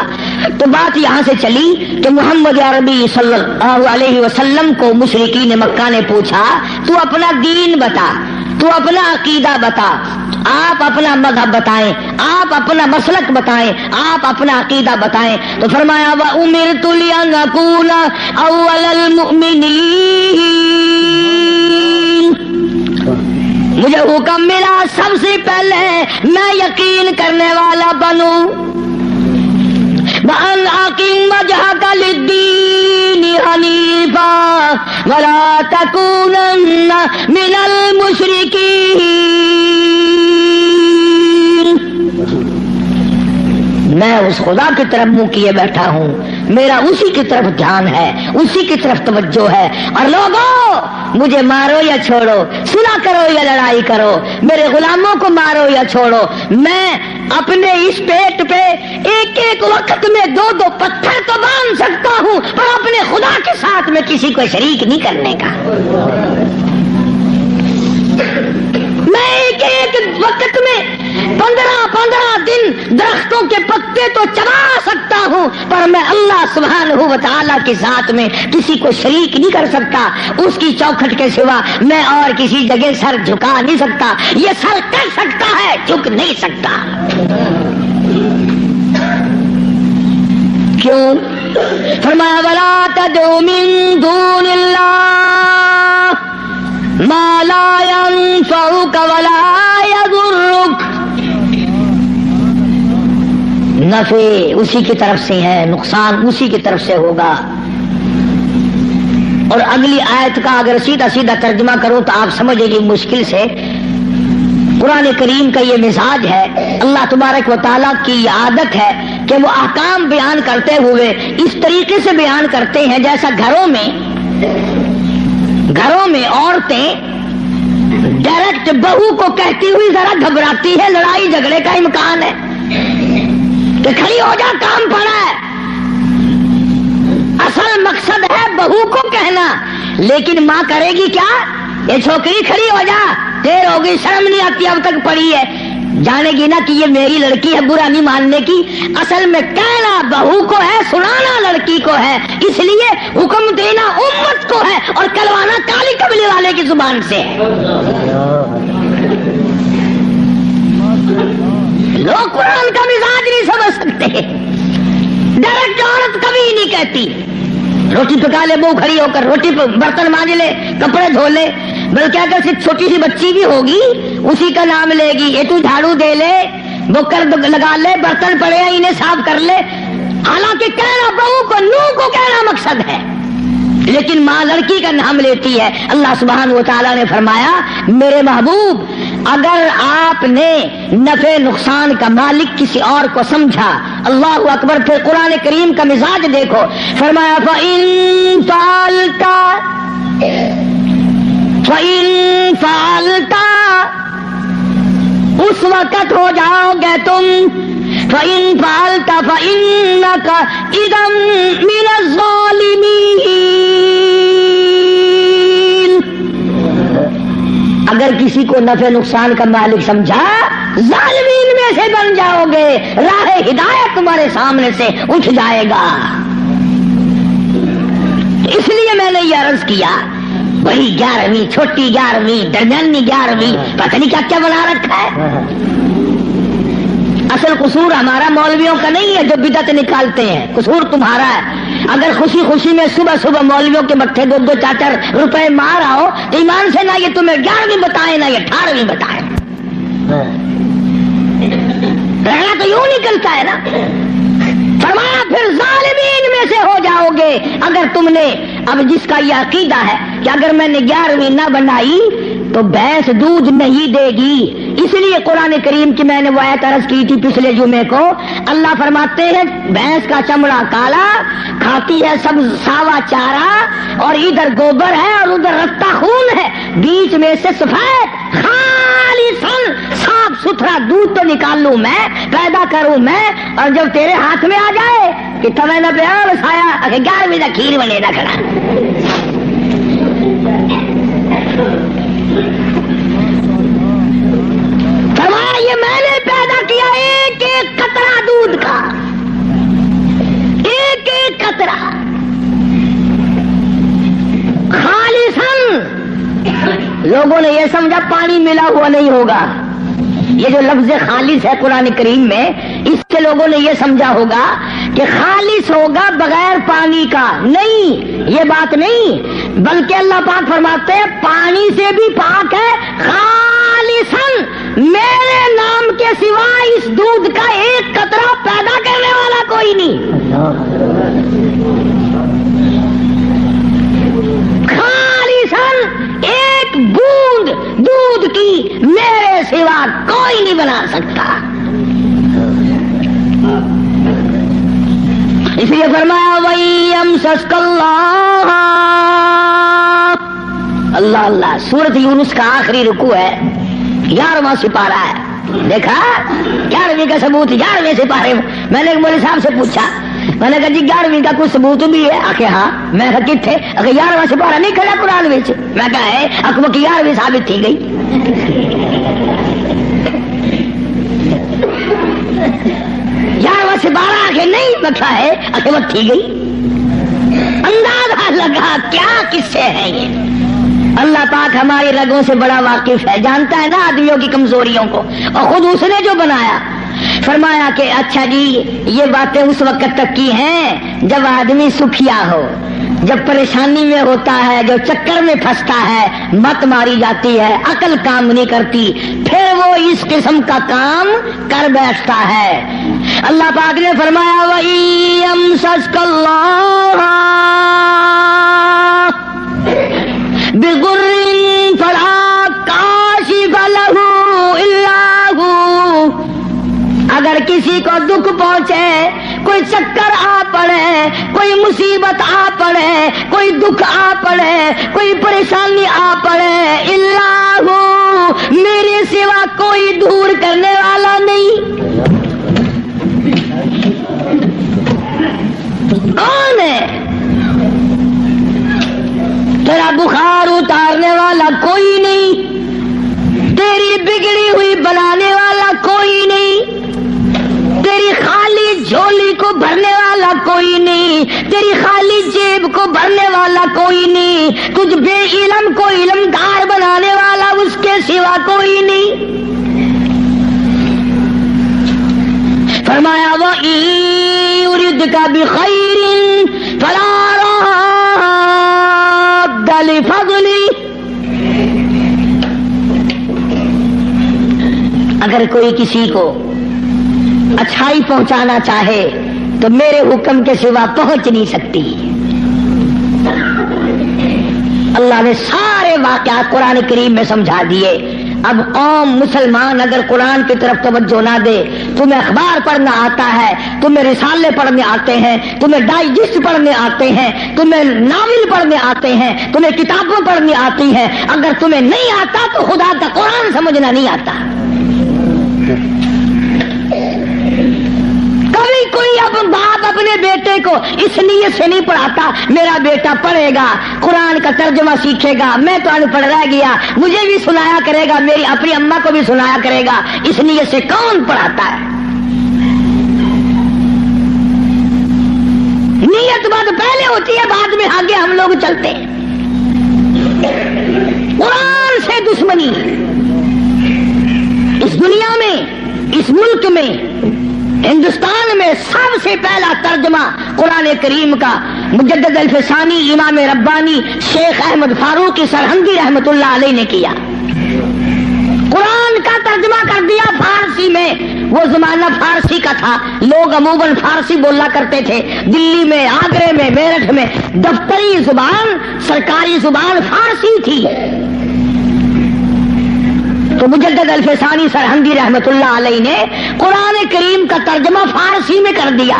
تو بات یہاں سے چلی کہ محمد عربی صلی اللہ علیہ وسلم کو مشرکین مکہ نے پوچھا تو اپنا دین بتا، تو اپنا عقیدہ بتا، آپ اپنا مذہب بتائیں، آپ اپنا مسلک بتائیں، آپ اپنا عقیدہ بتائیں. تو فرمایا وَأُمِرْتُ لِأَنْ أَوَّلَ الْمُؤْمِنِينَ، مجھے حکم ملا سب سے پہلے میں یقین کرنے والا بنوں. وَأَنْ أَقِمْ وَجْهَكَ لِلدِّينِ حَنِيفًا وَلَا تَكُونَنَّ مِنَ الْمُشْرِكِينَ. میں اس خدا کی طرف منہ کیے بیٹھا ہوں، میرا اسی کی طرف دھیان ہے، اسی کی طرف توجہ ہے. اور لوگوں مجھے مارو یا چھوڑو، صلح کرو یا لڑائی کرو، میرے غلاموں کو مارو یا چھوڑو، میں اپنے اس پیٹ پہ ایک ایک وقت میں 2 پتھر تو باندھ سکتا ہوں، پر اپنے خدا کے ساتھ میں کسی کو شریک نہیں کرنے کا. میں ایک وقت میں 15 دن درختوں کے پتے تو چبا سکتا ہوں، پر میں اللہ سبحانہ و تعالیٰ کی ذات میں کسی کو شریک نہیں کر سکتا. اس کی چوکھٹ کے سوا میں اور کسی جگہ سر جھکا نہیں سکتا. یہ سر کر سکتا ہے، جھک نہیں سکتا. کیوں؟ فرمایا وَلَا تَدْعُ مِن دُونِ اللَّهِ مَا لَا يَنفَعُكَ وَلَا يَضُرُّكَ. نفع اسی کی طرف سے ہے، نقصان اسی کی طرف سے ہوگا. اور اگلی آیت کا اگر سیدھا ترجمہ کرو تو آپ سمجھے گی مشکل سے. قرآن کریم کا یہ مزاج ہے، اللہ تبارک و تعالیٰ کی یہ عادت ہے کہ وہ احکام بیان کرتے ہوئے اس طریقے سے بیان کرتے ہیں جیسا گھروں میں عورتیں ڈائریکٹ بہو کو کہتی ہوئی ذرا گھبراتی ہے، لڑائی جھگڑے کا امکان ہے کہ کھڑی ہو جا، کام پڑا ہے. اصل مقصد ہے بہو کو کہنا، لیکن ماں کرے گی کیا؟ یہ چھوکری کھڑی ہو جا، دیر ہو گئی، شرم نہیں آتی اب تک پڑی ہے. جانے گی نا کہ یہ میری لڑکی ہے، برا نہیں ماننے کی. اصل میں کہنا بہو کو ہے، سنانا لڑکی کو ہے، اس لیے حکم دینا امت کو ہے اور کلوانا کالی قبیلے والے کی زبان سے ہے. لوگ قرآن کا مزاج نہیں سمجھ سکتے. ڈائریکٹ عورت کبھی نہیں کہتی روٹی پکا لے بہو کھڑی ہو کر، روٹی برتن مانج لے، کپڑے دھو لے، بلکہ اگر صرف چھوٹی سی بچی بھی ہوگی اسی کا نام لے گی. یہ تو جھاڑو دے لے، بکر لگا لے، برتن پڑے ہیں انہیں صاف کر لے. حالانکہ کہنا بہو کو، نو کو کہنا مقصد ہے، لیکن ماں لڑکی کا نام لیتی ہے. اللہ سبحانہ و تعالیٰ نے فرمایا میرے محبوب اگر آپ نے نفع نقصان کا مالک کسی اور کو سمجھا، اللہ اکبر. پھر قرآن کریم کا مزاج دیکھو، فرمایا فَإِن فعلت اس وقت ہو جاؤ گے تم، فَإِن فعلت فَإِنَّكَ إِذًا مِنَ الظَّالِمِينَ. اگر کسی کو نفع نقصان کا مالک سمجھا ظالمین میں سے بن جاؤ گے، راہ ہدایت تمہارے سامنے سے اٹھ جائے گا. اس لیے میں نے یہ عرض کیا بڑی 11ویں، چھوٹی 11ویں، درمیانی 11ویں، پتہ نہیں کیا کیا بنا رکھا ہے. اصل قصور ہمارا مولویوں کا نہیں ہے جو بدعت نکالتے ہیں، قصور تمہارا ہے. اگر خوشی خوشی میں صبح صبح مولویوں کے مٹھے 2-4 روپے مار آؤ تو ایمان سے نہ یہ تمہیں 11ویں بتائیں نہ یہ 18ویں بتائیں. رہنا تو یوں نکلتا ہے نا. فرمایا پھر ظالمین میں سے ہو جاؤ گے اگر تم نے، اب جس کا یہ عقیدہ ہے کہ اگر میں نے 11ویں نہ بنائی تو بھینس دودھ نہیں دے گی. اس لیے قرآن کریم کی میں نے وہ آیت عرض کی تھی پچھلے جمعے کو. اللہ فرماتے ہیں بھینس کا چمڑا کالا، کھاتی ہے سب ساوا چارہ، اور ادھر گوبر ہے اور ادھر رتا خون ہے، بیچ میں سے سفید خالصاً صاف ستھرا دودھ تو نکال لوں میں، پیدا کروں میں، اور جب تیرے ہاتھ میں آ جائے کہ تمہیں نہ پیا بسایا 11ویں کا کھیر بنے نہ کھڑا. فرمایا یہ میں نے پیدا کیا ایک ایک قطرہ دودھ کا، ایک ایک قطرہ خالصاً. لوگوں نے یہ سمجھا پانی ملا ہوا نہیں ہوگا. یہ جو لفظ خالص ہے قرآن کریم میں، اس سے لوگوں نے یہ سمجھا ہوگا کہ خالص ہوگا بغیر پانی کا. نہیں، یہ بات نہیں، بلکہ اللہ پاک فرماتے ہیں پانی سے بھی پاک ہے. خالصاً میرے نام کے سوا اس دودھ کا ایک قطرہ پیدا کرنے والا کوئی نہیں. خالصاً ایک بوند دودھ کی میرے سوا کوئی نہیں بنا سکتا. اس لیے فرمایا وَيَمْسَسْكَ اللَّهُ. اللہ اللہ. سورۃ یونس کا آخری رکوع ہے، 11واں سپارہ ہے. دیکھا 11ویں کا ثبوت 11ویں سپارے میں. میں نے ایک مولوی صاحب سے پوچھا، میں نے کہا جی 11ویں کا کوئی ثبوت بھی ہے؟ آخر ہاں. میں کہا کتنے؟ اگر 11واں سپارہ نہیں کھڑا قرآن میں. میں کہا ہے اکبر کی 11ویں ثابت تھی گئی. 11واں سپارہ آخر نہیں بکھا ہے، اکبر تھی گئی. اندازہ لگا کیا قصے ہیں یہ. اللہ پاک ہماری رگوں سے بڑا واقف ہے، جانتا ہے نا آدمیوں کی کمزوریوں کو، اور خود اس نے جو بنایا. فرمایا کہ اچھا جی یہ باتیں اس وقت تک کی ہیں جب آدمی سکھیا ہو، جب پریشانی میں ہوتا ہے، جو چکر میں پھنستا ہے، مت ماری جاتی ہے، عقل کام نہیں کرتی، پھر وہ اس قسم کا کام کر بیٹھتا ہے. اللہ پاک نے فرمایا وَيَمْسَسْكَ اللَّهُ بِضُرٍّ فَلَا كَاشِفَ لَهُ إِلَّا هُوَ. اگر کسی کو دکھ پہنچے، کوئی چکر آ پڑے، کوئی مصیبت آ پڑے، کوئی دکھ آ پڑے، کوئی پریشانی آ پڑے، اللہ میرے سوا کوئی دور کرنے والا نہیں. کون ہے؟ تیرا بخار اتارنے والا کوئی نہیں، تیری بگڑی ہوئی بنانے والا کوئی کوئی نہیں، تجھ بے علم کو علمدار بنانے والا اس کے سوا کوئی نہیں۔ فرمایا وَإِن يُرِدْكَ بِخَيْرٍ فَلَا رَادَّ لِفَضْلِهِ، اگر کوئی کسی کو اچھائی پہنچانا چاہے تو میرے حکم کے سوا پہنچ نہیں سکتی۔ اللہ نے سارے واقعات قرآن کریم میں سمجھا دیے۔ اب قوم مسلمان اگر قرآن کی طرف توجہ نہ دے، تمہیں اخبار پڑھنا آتا ہے، تمہیں رسالے پڑھنے آتے ہیں، تمہیں ڈائجسٹ پڑھنے آتے ہیں، تمہیں ناول پڑھنے آتے ہیں، تمہیں کتابیں پڑھنے آتی ہیں، اگر تمہیں نہیں آتا تو خدا کا قرآن سمجھنا نہیں آتا۔ کبھی کوئی اب باپ اپنے بیٹے کو اس نیت سے نہیں پڑھاتا میرا بیٹا پڑھے گا، قرآن کا ترجمہ سیکھے گا، میں تو ان پڑھ رہ گیا، مجھے بھی سنایا کرے گا، میری اپنی اماں کو بھی سنایا کرے گا، اس نیت سے کون پڑھاتا ہے؟ نیت بات پہلے ہوتی ہے، بعد میں آگے ہم لوگ چلتے ہیں۔ قرآن سے دشمنی اس دنیا میں، اس ملک میں، ہندوستان میں سب سے پہلا ترجمہ قرآن کریم کا مجدد الفسانی امام ربانی شیخ احمد فاروقی سرہندی رحمت اللہ علیہ نے کیا۔ قرآن کا ترجمہ کر دیا فارسی میں۔ وہ زمانہ فارسی کا تھا، لوگ عموماً فارسی بولا کرتے تھے۔ دلی میں، آگرے میں، میرٹھ میں دفتری زبان، سرکاری زبان فارسی تھی۔ تو مجدد الفسانی سرہندی رحمت اللہ علیہ نے قرآن کریم کا ترجمہ فارسی میں کر دیا۔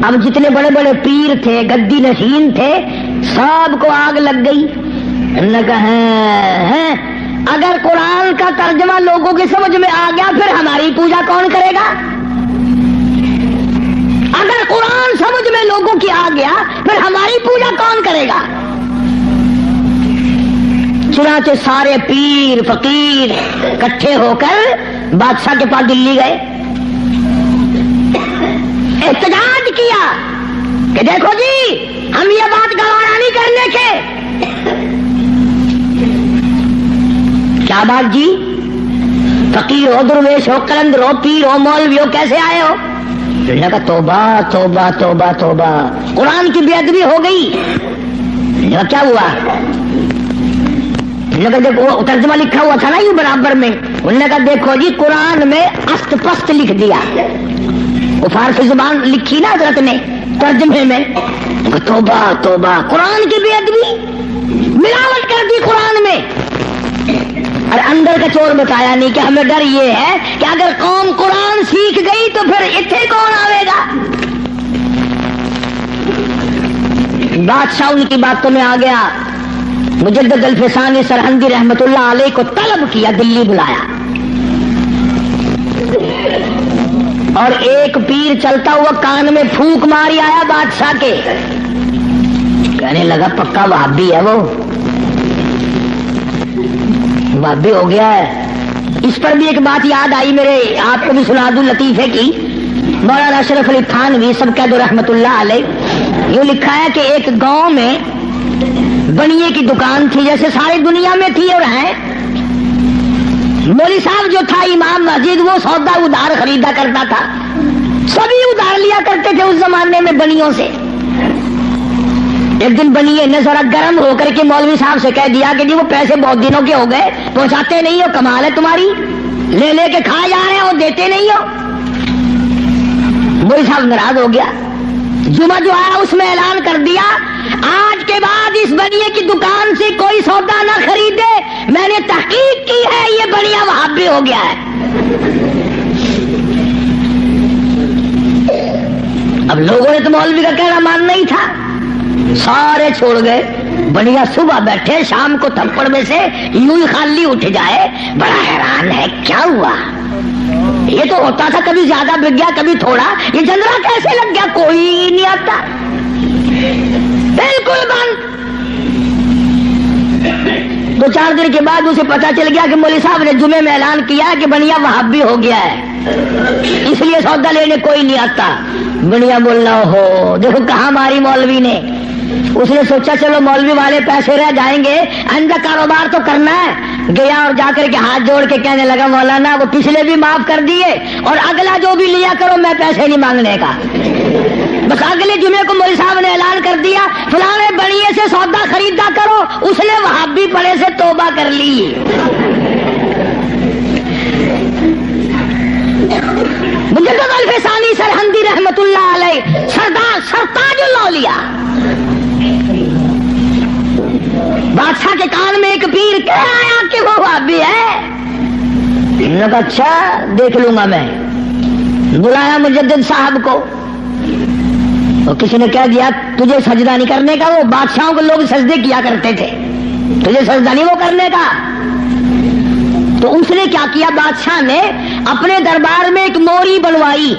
اب جتنے بڑے بڑے پیر تھے، گدی نشین تھے، سب کو آگ لگ گئی۔ انہوں نے کہا اگر قرآن کا ترجمہ لوگوں کی سمجھ میں آ گیا پھر ہماری پوجا کون کرے گا؟ اگر قرآن سمجھ میں لوگوں کی آ گیا پھر ہماری پوجا کون کرے گا؟ چنانچہ سارے پیر فقیر اکٹھے ہو کر بادشاہ کے پاس دلی گئے، احتجاج کیا کہ دیکھو جی ہم یہ بات گوارا نہیں کرنے کے۔ کیا بات جی؟ فقیر ہو، درویش ہو، قلندر ہو، پیر ہو، مولوی ہو، کیسے آئے ہو؟ انہوں نے کہا توبہ توبہ توبہ توبہ، قرآن کی بے ادبی ہو گئی۔ کیا ہوا؟ دیکھو ترجمہ لکھا ہوا تھا نا یہ برابر میں، انہوں نے کہا دیکھو جی قرآن میں است پست لکھ دیا، وہ فارسی زبان لکھی نا حضرت نے ترجمے میں۔ توبہ توبہ، قرآن کی بے ادبی، ملاوٹ کر دی قرآن میں۔ اور اندر کا چور بتایا نہیں کہ ہمیں ڈر یہ ہے کہ اگر قوم قرآن سیکھ گئی تو پھر اتنے کون آئے گا؟ بادشاہ ان کی باتوں میں آ گیا، مجدد الفسانی سرہندی رحمت اللہ علیہ کو طلب کیا، دلی بلایا، اور ایک پیر چلتا ہوا کان میں پھونک ماری آیا بادشاہ کے، کہنے لگا پکا وہابی ہے وہ، وہابی ہو گیا ہے۔ اس پر بھی ایک بات یاد آئی میرے، آپ کو بھی سنا دوں لطیفے کی۔ مولانا اشرف علی تھانوی سبقت رحمت اللہ علیہ، یہ لکھا ہے کہ ایک گاؤں میں بنیے کی دکان تھی، جیسے ساری دنیا میں تھی اور ہے۔ مولوی صاحب جو تھا امام مسجد، وہ سودا ادھار خریدا کرتا تھا، سبھی ادھار لیا کرتے تھے اس زمانے میں بنیوں سے۔ ایک دن بنیے نے ذرا گرم ہو کر کے مولوی صاحب سے کہہ دیا کہ جی وہ پیسے بہت دنوں کے ہو گئے، پہنچاتے نہیں ہو، کمال ہے تمہاری، لے لے کے کھا جا رہے ہو، دیتے نہیں ہو۔ مولوی صاحب ناراض ہو گیا، جمعہ جو آیا اس میں اعلان کر دیا آج کے بعد اس بنیے کی دکان سے کوئی سودا نہ خریدے، میں نے تحقیق کی ہے یہ بنیا وہابی ہو گیا ہے۔ اب لوگوں نے تو مولوی کا کہنا ماننا ہی تھا، سارے چھوڑ گئے۔ بنیا صبح بیٹھے، شام کو تھپڑ میں سے یوں ہی خالی اٹھ جائے، بڑا حیران ہے کیا ہوا، یہ تو ہوتا تھا کبھی زیادہ بک گیا کبھی تھوڑا، یہ جنرا کیسے لگ گیا، کوئی نہیں آتا، بالکل بند۔ دو چار دن کے بعد اسے پتا چل گیا کہ مولوی صاحب نے جمعے میں اعلان کیا کہ بنیا وہابی ہو گیا ہے، اس لیے سودا لینے کوئی نہیں آتا۔ بنیا بولنا ہو دیکھو کہاں ماری مولوی نے، اس نے سوچا چلو مولوی والے پیسے رہ جائیں گے، آئندہ کاروبار تو کرنا ہے. گیا اور جا کر کے ہاتھ جوڑ کے کہنے لگا مولانا وہ پچھلے بھی معاف کر دیے اور اگلا جو بھی لیا کرو میں پیسے نہیں مانگنے کا. بس اگلے جمعے کو مولوی صاحب نے اعلان کر دیا فلانے بڑیے سے سودا خریدا کرو. اس نے وہابی پڑے سے توبہ کر لی. مجدد الفسانی سرہندی رحمت اللہ علیہ سردار سرتاج الاولیاء، بادشاہ کے کان میں ایک پیر کہہ آیا کہ وہ وہابی ہے. انہوں نے کہا اچھا دیکھ لوں گا. میں بلایا مجدد صاحب کو اور کسی نے کہہ دیا تجھے سجدہ نہیں کرنے کا. وہ بادشاہوں کو لوگ سجدے کیا کرتے تھے، تجھے سجدہ نہیں وہ کرنے کا. تو اس نے کیا کیا، بادشاہ نے اپنے دربار میں ایک موری بنوائی،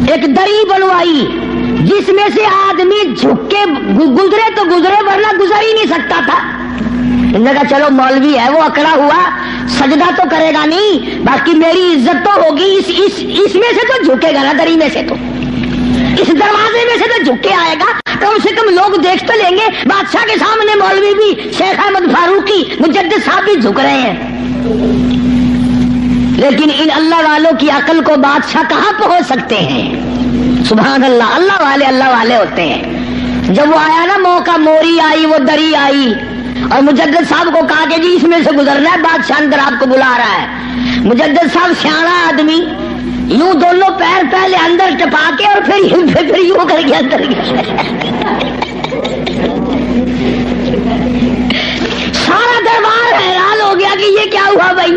ایک دری بنوائی جس میں سے آدمی جھک کے گزرے تو گزرے ورنہ گزر ہی نہیں سکتا تھا. انہوں نے کہا چلو مولوی ہے وہ اکڑا ہوا سجدہ تو کرے گا نہیں، باقی میری عزت تو ہوگی. اس میں سے تو جھکے گا نا، دری میں سے تو، اس دروازے میں سے تو جھک کے آئے گا. کم سے کم لوگ دیکھ تو لیں گے بادشاہ کے سامنے مولوی بھی، شیخ احمد فاروقی، مجدد صاحب بھی جھک رہے ہیں. لیکن ان اللہ والوں کی عقل کو بادشاہ کہاں پہنچ سکتے ہیں. سبحان اللہ، اللہ والے ہوتے ہیں. جب وہ آیا نا موقع، موری آئی، وہ دری آئی اور مجدد صاحب کو کہا کہ جی اس میں سے گزرنا ہے، بادشاہ اندر آپ کو بلا رہا ہے. مجدد صاحب سیاڑا آدمی، یوں دونوں پیر پہلے اندر ٹپا کے اور پھر یوں کر کے اندر گیا. سارا دربار حیران ہو گیا کہ یہ کیا ہوا بھائی.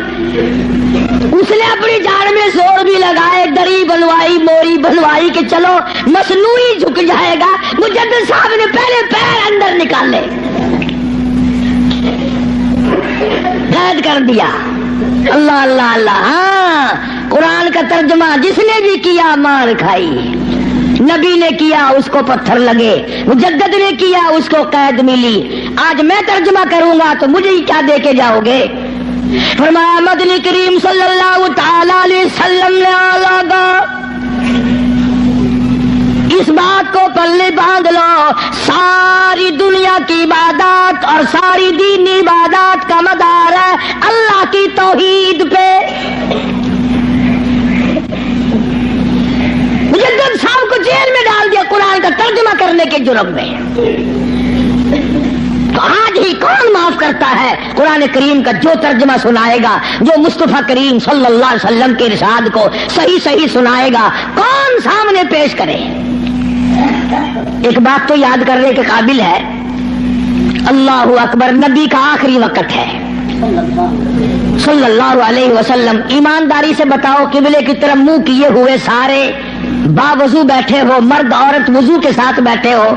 اس نے اپنی جان میں زور بھی لگائے، دری بنوائی، موری بنوائی کہ چلو مصنوعی جھک جائے گا. مجدد صاحب نے پہلے پیر اندر نکالے، قید کر دیا. اللہ اللہ اللہ. ہاں قرآن کا ترجمہ جس نے بھی کیا مار کھائی. نبی نے کیا اس کو پتھر لگے، مجدد نے کیا اس کو قید ملی. آج میں ترجمہ کروں گا تو مجھے کیا دے کے جاؤ گے. فرمایا مدنی کریم صلی اللہ تعالی علیہ وسلم نے لگا اس بات کو پلے باندھ لو، ساری دنیا کی عبادات اور ساری دینی عبادات کا مدار ہے اللہ کی توحید پہ. مجدد صاحب کو جیل میں ڈال دیا قرآن کا ترجمہ کرنے کے جرم میں. تو آج ہی کون معاف کرتا ہے قرآن کریم کا جو ترجمہ سنائے گا، جو مصطفیٰ کریم صلی اللہ علیہ وسلم کے ارشاد کو صحیح سنائے گا، کون سامنے پیش کرے. ایک بات تو یاد کرنے کے قابل ہے، اللہ اکبر نبی کا آخری وقت ہے صلی اللہ علیہ وسلم. ایمانداری سے بتاؤ قبلے کی طرف منہ کیے ہوئے سارے باوضو بیٹھے ہو، مرد عورت وضو کے ساتھ بیٹھے ہو،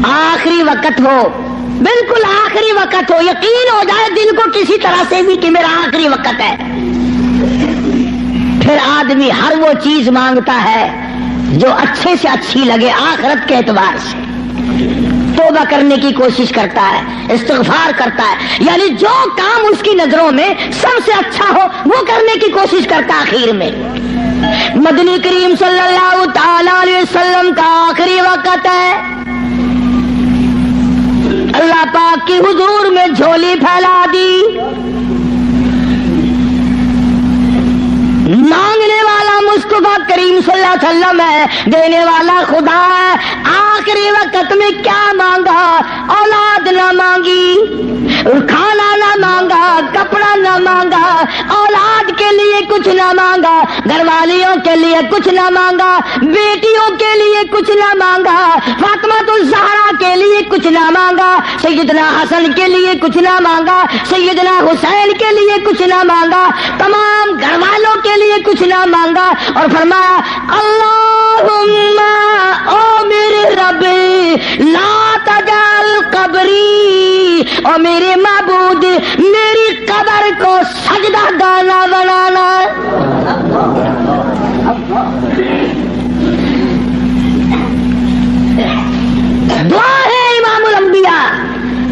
آخری وقت ہو، بالکل آخری وقت ہو، یقین ہو جائے دل کو کسی طرح سے بھی کہ میرا آخری وقت ہے. پھر آدمی ہر وہ چیز مانگتا ہے جو اچھے سے اچھی لگے آخرت کے اعتبار سے. توبہ کرنے کی کوشش کرتا ہے، استغفار کرتا ہے، یعنی جو کام اس کی نظروں میں سب سے اچھا ہو وہ کرنے کی کوشش کرتا ہے. آخر میں مدنی کریم صلی اللہ تعالی علیہ وسلم کا آخری وقت ہے. اللہ پاک کی حضور میں جھولی پھیلا دی. مانگنے والا مصطفیٰ کریم صلی اللہ علیہ وسلم ہے، دینے والا خدا ہے. آخری وقت میں کیا مانگا؟ اولاد نہ مانگی، کھانا نہ مانگا، کپڑا نہ مانگا، اولاد کے لیے کچھ نہ مانگا، گھر والیوں کے لیے کچھ نہ مانگا، بیٹیوں کے لیے کچھ نہ مانگا، فاطمہ الزہرا کے لیے کچھ نہ مانگا، سیدنا حسن کے لیے کچھ نہ مانگا، سیدنا حسین کے لیے کچھ نہ مانگا، تمام گھر والوں کے لیے کچھ نہ مانگا. اور فرمایا اللہم او میرے رب لا تجعل قبری، اور میرے معبود میری قبر کو سجدہ گانا بنانا. دعا ہے امام الانبیاء.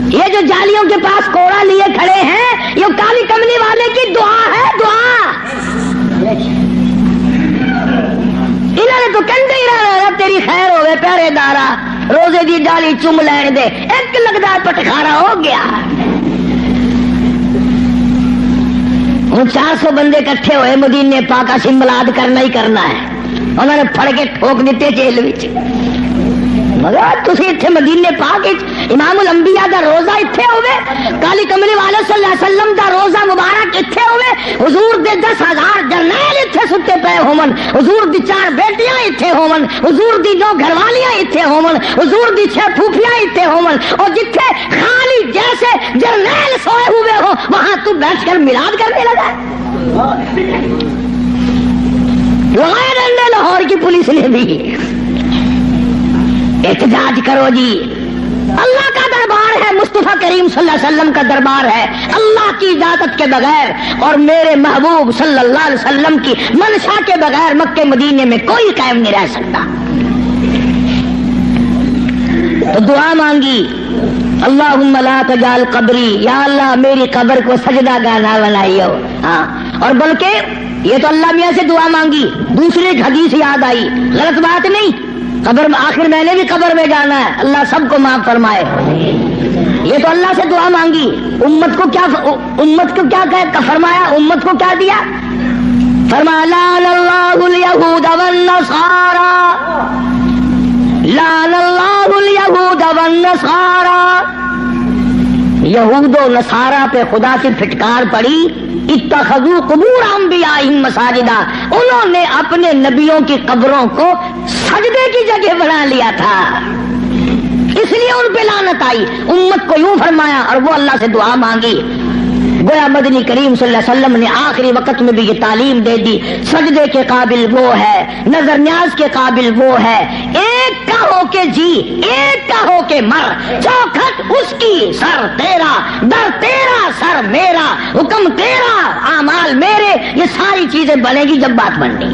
یہ جو جالیوں کے پاس کوڑا لیے کھڑے ہیں یہ کالی کملی والے کی دعا ہے. دعا انہوں نے تو کنڈے ہی رہا تیری خیر ہوئے پہرے دارا، روزے روزے دی ڈالی چوم لین دے، ایک لگتا ہے پٹخارا ہو گیا. ہوں 400 بندے کٹھے ہوئے مدینے پاک اسی ملاد کرنا ہی کرنا ہے. انہوں نے پھڑ کے ٹھوک دیتے جیل وچ. مگر تسی اتنے مدینے پاک امام الانبیاء دا روزہ اتنے ہوئے، کالی کملی والے صلی اللہ علیہ وسلم دا روزہ مبارک اتنے ہوئے، حضور دے 10,000 جرنیل اتنے ستے پے ہومن، حضور دی 4 بیٹیاں اتنے ہومن، حضور دی 2 گھر والیاں اتنے ہومن، حضور دی 6 پھوپھیاں اتنے ہومن، اور جتھے خالی جیسے جرنیل سوئے ہوئے ہو وہاں تو بیٹھ کر میلاد کرنے لگا. لاہور کی پولیس نے بھی احتجاج کرو جی. اللہ کا دربار ہے، مصطفیٰ کریم صلی اللہ علیہ وسلم کا دربار ہے، اللہ کی اجازت کے بغیر اور میرے محبوب صلی اللہ علیہ وسلم کی منشا کے بغیر مکے مدینے میں کوئی قائم نہیں رہ سکتا. تو دعا مانگی، اللہم لا تجعل قبری، یا اللہ میری قبر کو سجدہ گاہ نہ بنائیو. ہاں، اور بلکہ یہ تو اللہ میاں سے دعا مانگی، دوسری حدیث یاد آئی، غلط بات نہیں. قبر میں آخر میں نے بھی قبر میں جانا ہے، اللہ سب کو معاف فرمائے. یہ تو اللہ سے دعا مانگی. امت کو کیا فرمایا؟ امت کو کیا دیا؟ فرمایا لعن اللہ الیہود والنصارى، لعن اللہ الیہود والنصارى. یہود و نصارہ پہ خدا سے پھٹکار پڑی. اتخذوا قبور انبیائہم مساجدا، انہوں نے اپنے نبیوں کی قبروں کو سجدے کی جگہ بنا لیا تھا، اس لیے ان پہ لعنت آئی. امت کو یوں فرمایا اور وہ اللہ سے دعا مانگی. گویا مدنی کریم صلی اللہ علیہ وسلم نے آخری وقت میں بھی یہ تعلیم دے دی، سجدے کے قابل وہ ہے، نظر نیاز کے قابل وہ ہے، ایک کا ہو کے جی، ایک کا ہو کے مر، چوکھٹ اس کی سر تیرا، در تیرا سر میرا، حکم تیرا اعمال میرے. یہ ساری چیزیں بنے گی جب بات بننی.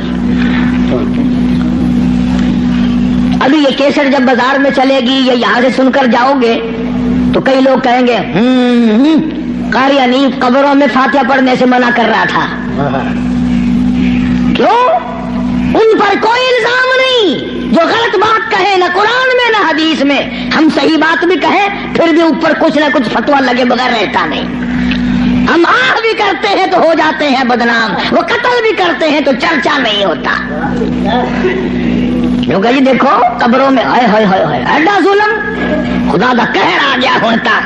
ابھی یہ کیسٹ جب بازار میں چلے گی یا یہاں سے سن کر جاؤ گے تو کئی لوگ کہیں گے قاری حنیف قبروں میں فاتحہ پڑھنے سے منع کر رہا تھا. کیوں؟ ان پر کوئی الزام نہیں جو غلط بات کہے، نہ قرآن میں نہ حدیث میں. ہم صحیح بات بھی کہیں پھر بھی اوپر کچھ نہ کچھ فتویٰ لگے بغیر رہتا نہیں. ہم آہ بھی کرتے ہیں تو ہو جاتے ہیں بدنام، وہ قتل بھی کرتے ہیں تو چرچا نہیں ہوتا. کیونکہ جی دیکھو قبروں میں ہائے ہائے ہائے ہائے ایڈا ظلم، خدا دا قہر آ گیا ہوتا.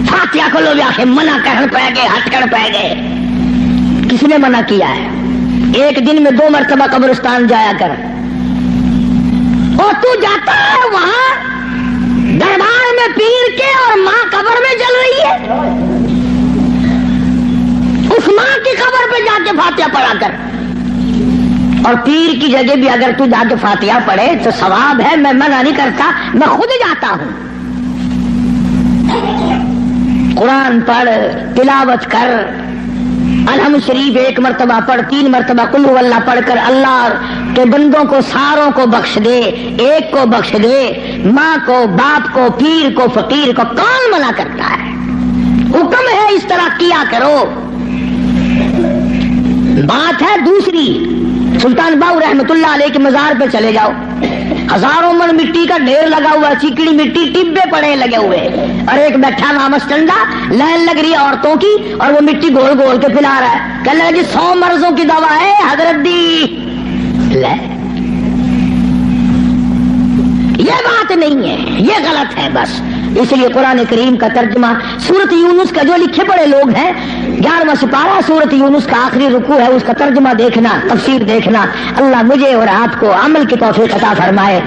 فاتحہ کو لوگ آخر منع کرن پہ گئے، ہٹ کر پہ گئے. کس نے منع کیا ہے؟ ایک دن میں 2 مرتبہ قبرستان جایا کر. اور تو جاتا ہے وہاں دربار میں پیر کے اور ماں قبر میں جل رہی ہے. اس ماں کی قبر پہ جا کے فاتحہ پڑھا کر. اور پیر کی جگہ بھی اگر تو جا کے فاتحہ پڑھے تو ثواب ہے، میں منع نہیں کرتا، میں خود جاتا ہوں. قرآن پڑھ، تلاوت کر، الحمد شریف 1 مرتبہ پڑھ، 3 مرتبہ قل هو اللہ پڑھ کر اللہ کے بندوں کو ساروں کو بخش دے، ایک کو بخش دے. ماں کو، باپ کو، پیر کو، فقیر کو کون منع کرتا ہے؟ حکم ہے اس طرح کیا کرو. بات ہے دوسری، سلطان باؤ رحمت اللہ علیہ کے مزار پہ چلے جاؤ، ہزاروں من مٹی کا ڈھیر لگا ہوا، چیکڑی مٹی، ٹبے پڑے لگے ہوئے، اور ایک بیٹھا نامس ٹنڈا، لائن لگ رہی ہے عورتوں کی اور وہ مٹی گول گول کے پلا رہا ہے. کہنے لگا جی 100 مرضوں کی دوا ہے حضرت دی. لے یہ بات نہیں ہے، یہ غلط ہے بس. اس لیے قرآن کریم کا ترجمہ سورۃ یونس کا جو لکھے پڑے لوگ ہیں 11واں سپارہ سورۃ یونس کا آخری رکوع ہے، اس کا ترجمہ دیکھنا، تفسیر دیکھنا. اللہ مجھے اور آپ کو عمل کی توفیق عطا فرمائے.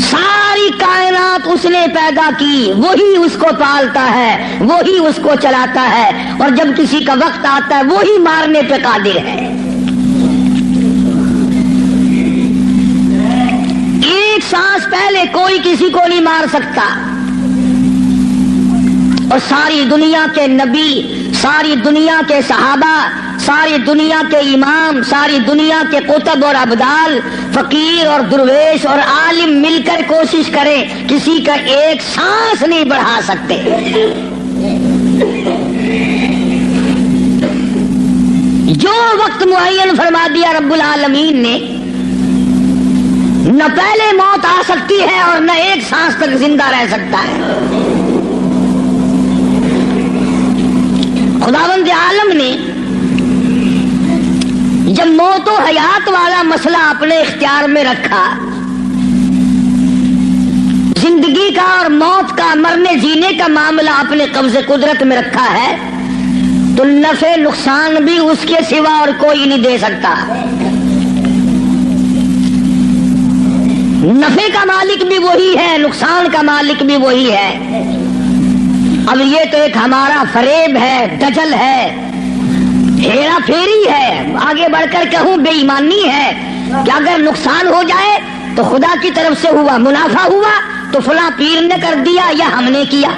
ساری کائنات اس نے پیدا کی، وہی اس کو پالتا ہے، وہی اس کو چلاتا ہے، اور جب کسی کا وقت آتا ہے وہی مارنے پہ قادر ہے. ایک سانس پہلے کوئی کسی کو نہیں مار سکتا. اور ساری دنیا کے نبی، ساری دنیا کے صحابہ، ساری دنیا کے امام، ساری دنیا کے قطب اور ابدال، فقیر اور درویش اور عالم مل کر کوشش کریں، کسی کا ایک سانس نہیں بڑھا سکتے. جو وقت معین فرما دیا رب العالمین نے، نہ پہلے موت آ سکتی ہے اور نہ ایک سانس تک زندہ رہ سکتا ہے۔ خداوند عالم نے جب موت و حیات والا مسئلہ اپنے اختیار میں رکھا، زندگی کا اور موت کا، مرنے جینے کا معاملہ اپنے قبضے قدرت میں رکھا ہے، تو نفع نقصان بھی اس کے سوا اور کوئی نہیں دے سکتا۔ نفع کا مالک بھی وہی ہے، نقصان کا مالک بھی وہی ہے۔ اب یہ تو ایک ہمارا فریب ہے، دجل ہے، ہیرا پھیری ہے، آگے بڑھ کر کہوں بے ایمانی ہے کہ اگر نقصان ہو جائے تو خدا کی طرف سے ہوا، منافع ہوا تو فلاں پیر نے کر دیا یا ہم نے کیا۔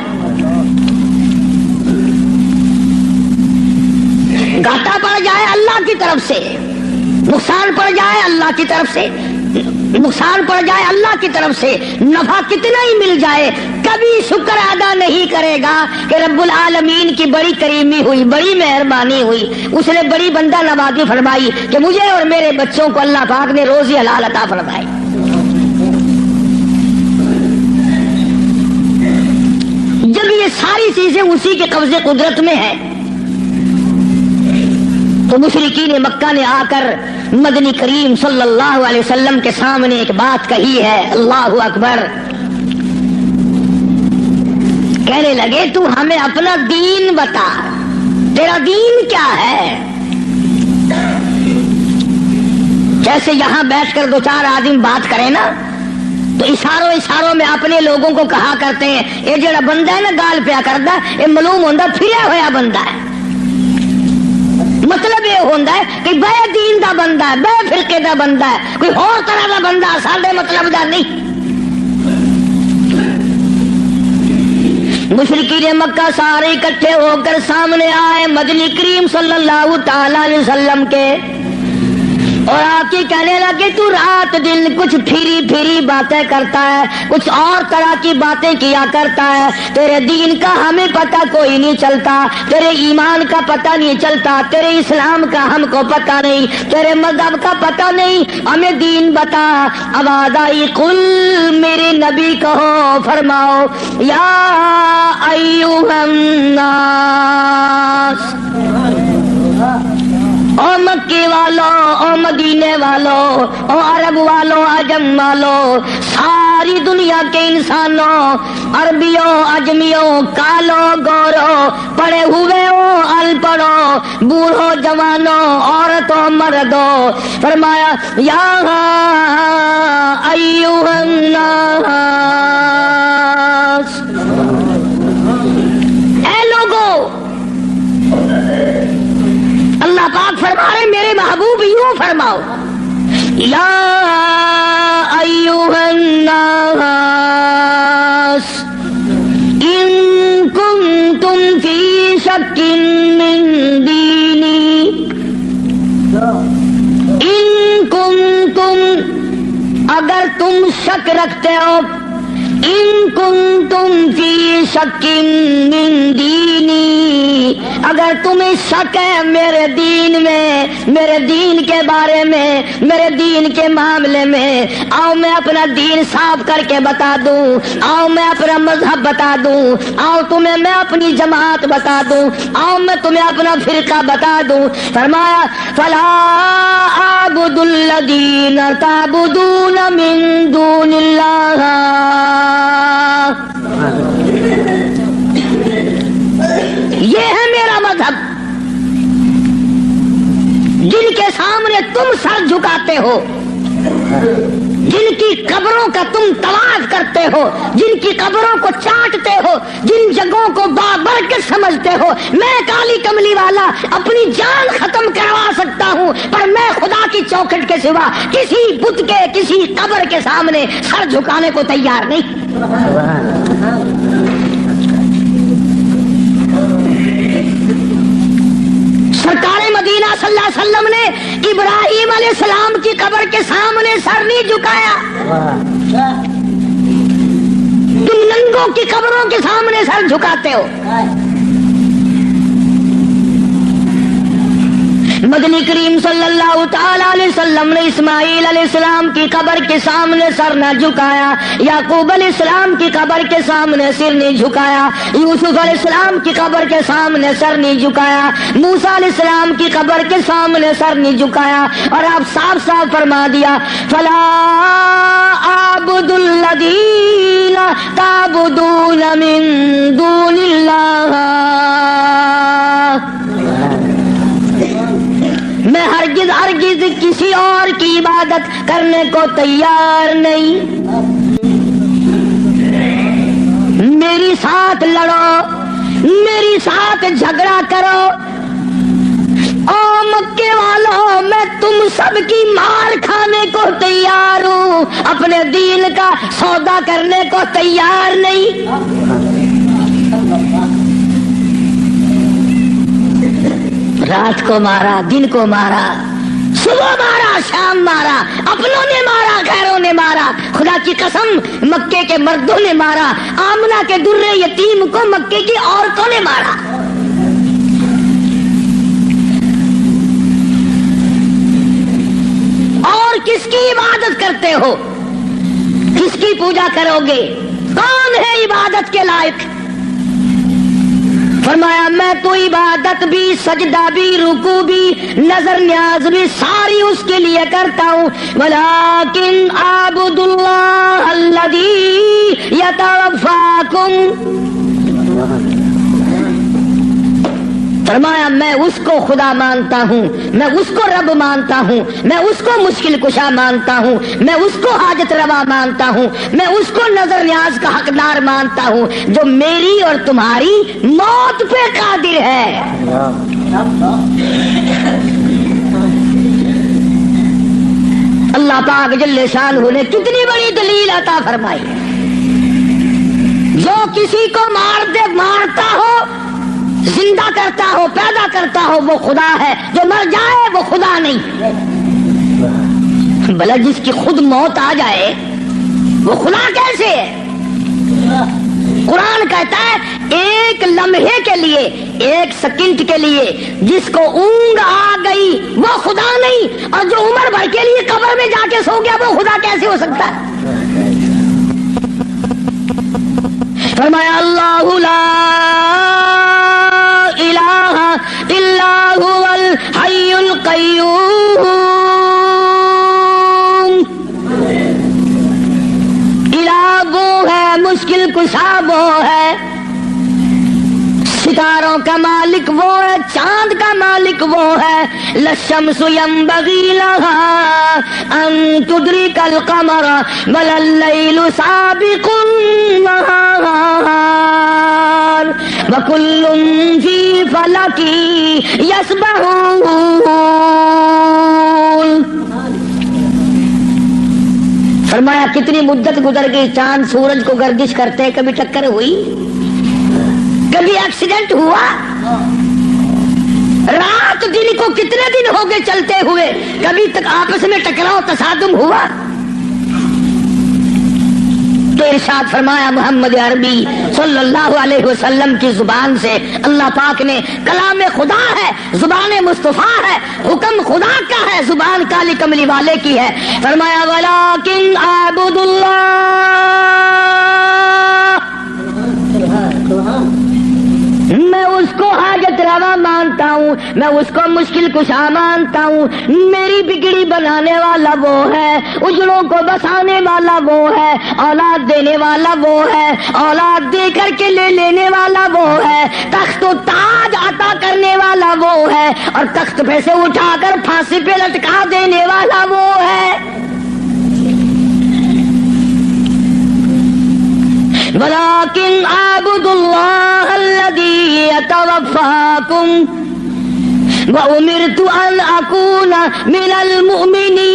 گھاٹا پڑ جائے اللہ کی طرف سے، نقصان پڑ جائے اللہ کی طرف سے، نقصان پڑ جائے اللہ کی طرف سے، نفع کتنا ہی مل جائے، کبھی شکر ادا نہیں کرے گا کہ رب العالمین کی بڑی کریمی ہوئی، بڑی مہربانی ہوئی، اس نے بڑی بندہ نوازی فرمائی کہ مجھے اور میرے بچوں کو اللہ پاک نے روزی حلال عطا فرمائی۔ جب یہ ساری چیزیں اسی کے قبضے قدرت میں ہیں تو مشرکین مکہ نے آ کر مدنی کریم صلی اللہ علیہ وسلم کے سامنے ایک بات کہی ہے، اللہ اکبر، کہنے لگے تو ہمیں اپنا دین بتا، تیرا دین کیا ہے؟ جیسے یہاں بیٹھ کر دو چار آدمی بات کریں نا تو اشاروں میں اپنے لوگوں کو کہا کرتے ہیں یہ جڑا بندہ ہے نا گال پیا کردا یہ معلوم ہوندا پھریا ہویا بندہ ہے، مطلب یہ ہوتا ہے کہ بے دین دا بندہ ہے، بے فرقے دا بندہ ہے، کوئی اور طرح دا بندہ سارے مطلب دا نہیں۔ مشرکین مکہ سارے اکٹھے ہو کر سامنے آئے مدنی کریم صلی اللہ تعالی علیہ وسلم کے، اور آپ کی کہنے لگے تو رات دن کچھ پھری باتیں کرتا ہے، کچھ اور طرح کی باتیں کیا کرتا ہے، تیرے دین کا ہمیں پتہ کوئی نہیں چلتا، تیرے ایمان کا پتہ نہیں چلتا، تیرے اسلام کا ہم کو پتہ نہیں، تیرے مذہب کا پتہ نہیں، ہمیں دین بتا۔ آواز آئی قل، میرے نبی کہو، فرماؤ یا ایھا الناس، او مکی والو، او مدینے والو، او عرب والو، عجم والو، ساری دنیا کے انسانوں، عربیوں، عجمیوں، کالو گورو، پڑھے ہوئے ہو، ان پڑھو، بوڑھو جوانوں، عورتوں، مردوں، فرمایا یا ایھا الناس، اے لوگو، اللہ پاک فرما رہے میرے محبوب یوں فرماؤ یا ایھا الناس ان کنتم فی شک من دینی، ان کنتم، اگر تم شک رکھتے ہو، ان کنتم فی شک من دینی، اگر تمہیں شک ہے میرے دین میں، میرے دین کے بارے میں، میرے دین کے معاملے میں، آؤ میں اپنا دین صاف کر کے بتا دوں، آؤ میں اپنا مذہب بتا دوں، آؤ تمہیں میں اپنی جماعت بتا دوں، آؤ میں تمہیں اپنا فرقہ بتا دوں۔ فرمایا فلا اعبد الذین تعبدون من دون اللہ، یہ ہے میرا مذہب، جن کے سامنے تم سر جھکاتے ہو، جن کی قبروں کا تم طواف کرتے ہو، جن کی قبروں کو چاٹتے ہو، جن جگہوں کو بابرکت سمجھتے ہو، میں کالی کملی والا اپنی جان ختم کروا سکتا ہوں، پر میں خدا کی چوکھٹ کے سوا کسی بت کے، کسی قبر کے سامنے سر جھکانے کو تیار نہیں۔ سرکار مدینہ صلی اللہ علیہ وسلم نے ابراہیم علیہ السلام کی قبر کے سامنے سر نہیں جھکایا، تم ننگوں کی قبروں کے سامنے سر جھکاتے ہو۔ مدنی کریم صلی اللہ تعالی علیہ وسلم نے اسماعیل علیہ السلام کی قبر کے سامنے سر نہ جھکایا، یعقوب علیہ السلام کی قبر کے سامنے سر نہیں جھکایا، یوسف علیہ السلام کی قبر کے سامنے سر نہیں جھکایا، موسیٰ علیہ السلام کی قبر کے سامنے سر نہیں جھکایا، اور آپ صاف صاف فرما دیا فلا اعبد الذین تعبدون من دون اللہ، میں ہرگز ہرگز کسی اور کی عبادت کرنے کو تیار نہیں، میری ساتھ لڑو، میری ساتھ جھگڑا کرو، او مکے والوں میں تم سب کی مار کھانے کو تیار ہوں، اپنے دین کا سودا کرنے کو تیار نہیں۔ رات کو مارا، دن کو مارا، صبح مارا، شام مارا، اپنوں نے مارا، غیروں نے مارا، خدا کی قسم مکے کے مردوں نے مارا، آمنہ کے درے یتیم کو مکے کی عورتوں نے مارا۔ اور کس کی عبادت کرتے ہو؟ کس کی پوجا کرو گے؟ کون ہے عبادت کے لائق؟ فرمایا میں تو عبادت بھی، سجدہ بھی، رکوع بھی، نظر نیاز بھی ساری اس کے لیے کرتا ہوں، ولیکن اعبد اللہ الذی یتوفاکم، فرمایا میں اس کو خدا مانتا ہوں، میں اس کو رب مانتا ہوں، میں اس کو مشکل کشا مانتا ہوں، میں اس کو حاجت روا مانتا ہوں، میں اس کو نظر نیاز کا حقدار مانتا ہوں جو میری اور تمہاری موت پہ قادر ہے۔ اللہ پاک جل شانہ نے کتنی بڑی دلیل عطا فرمائی، جو کسی کو مارتا ہو، زندہ کرتا ہو، پیدا کرتا ہو، وہ خدا ہے، جو مر جائے وہ خدا نہیں۔ بھلا جس کی خود موت آ جائے وہ خدا کیسے ہے؟ قرآن کہتا ہے ایک لمحے کے لیے، ایک سیکنڈ کے لیے جس کو اونگ آ گئی وہ خدا نہیں، اور جو عمر بھر کے لیے قبر میں جا کے سو گیا وہ خدا کیسے ہو سکتا ہے؟ فرمایا اللہ لا الہ الا هو الحی القیوم، الہ وہ ہے، مشکل کشا وہ ہے، ستاروں کا مالک وہ ہے، چاند کا مالک وہ ہے، للشمس ينبغي لها ان تدرك القمر ولا الليل سابق النهار وكل في فلك يسبحون۔ فرمایا کتنی مدت گزر گئی، چاند سورج کو گردش کرتے، کبھی ٹکر ہوئی، کبھی ایکسیڈنٹ ہوا، رات دن کو کتنے دن ہو گئے چلتے ہوئے، کبھی تک آپس میں ٹکراؤ تصادم ہوا؟ تو ارشاد فرمایا محمد عربی صلی اللہ علیہ وسلم کی زبان سے، اللہ پاک نے کلام خدا ہے، زبان مصطفیٰ ہے، حکم خدا کا ہے، زبان کالی کملی والے کی ہے، فرمایا ولیکن اعبد اللہ، میں اس کو حاجت روا مانتا ہوں، میں اس کو مشکل کشا مانتا ہوں، میری بگڑی بنانے والا وہ ہے، اجڑوں کو بسانے والا وہ ہے، اولاد دینے والا وہ ہے، اولاد دے کر کے لے لینے والا وہ ہے، تخت و تاج عطا کرنے والا وہ ہے، اور تخت پہ سے اٹھا کر پھانسی پہ لٹکا دینے والا وہ ہے۔ ولیکن اعبد اللہ الذی یتوفاکم وامرت ان اکون من المؤمنین،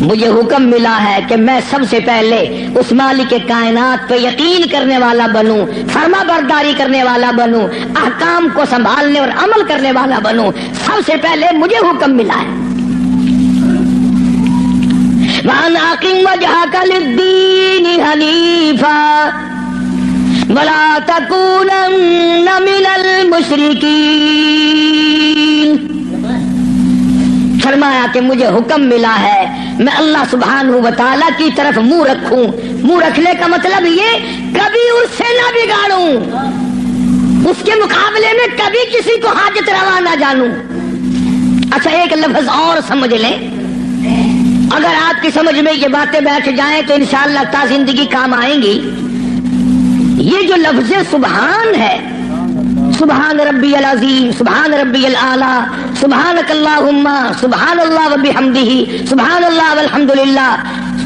مجھے حکم ملا ہے کہ میں سب سے پہلے اس مالک کائنات پہ یقین کرنے والا بنوں، فرما برداری کرنے والا بنوں، احکام کو سنبھالنے اور عمل کرنے والا بنوں، سب سے پہلے مجھے حکم ملا ہے۔ وَأَنْ أَقِمْ وَجْهَكَ لِلدِّينِ حَنِيفًا ولا تکونن من المشرکین. فرمایا کہ مجھے حکم ملا ہے میں اللہ سبحانہ و تعالیٰ کی طرف منہ رکھوں. منہ رکھنے کا مطلب یہ کبھی اس سے نہ بگاڑوں، اس کے مقابلے میں کبھی کسی کو حاجت روا نہ جانوں. اچھا ایک لفظ اور سمجھ لیں، اگر آپ کی سمجھ میں یہ باتیں بیٹھ جائیں تو انشاءاللہ تا زندگی کام آئیں گی. یہ جو لفظ سبحان ہے، سبحان ربی العظیم، سبحان ربی الاعلی، سبحانک اللہم، سبحان اللہ وبحمدہ، سبحان اللہ والحمدللہ،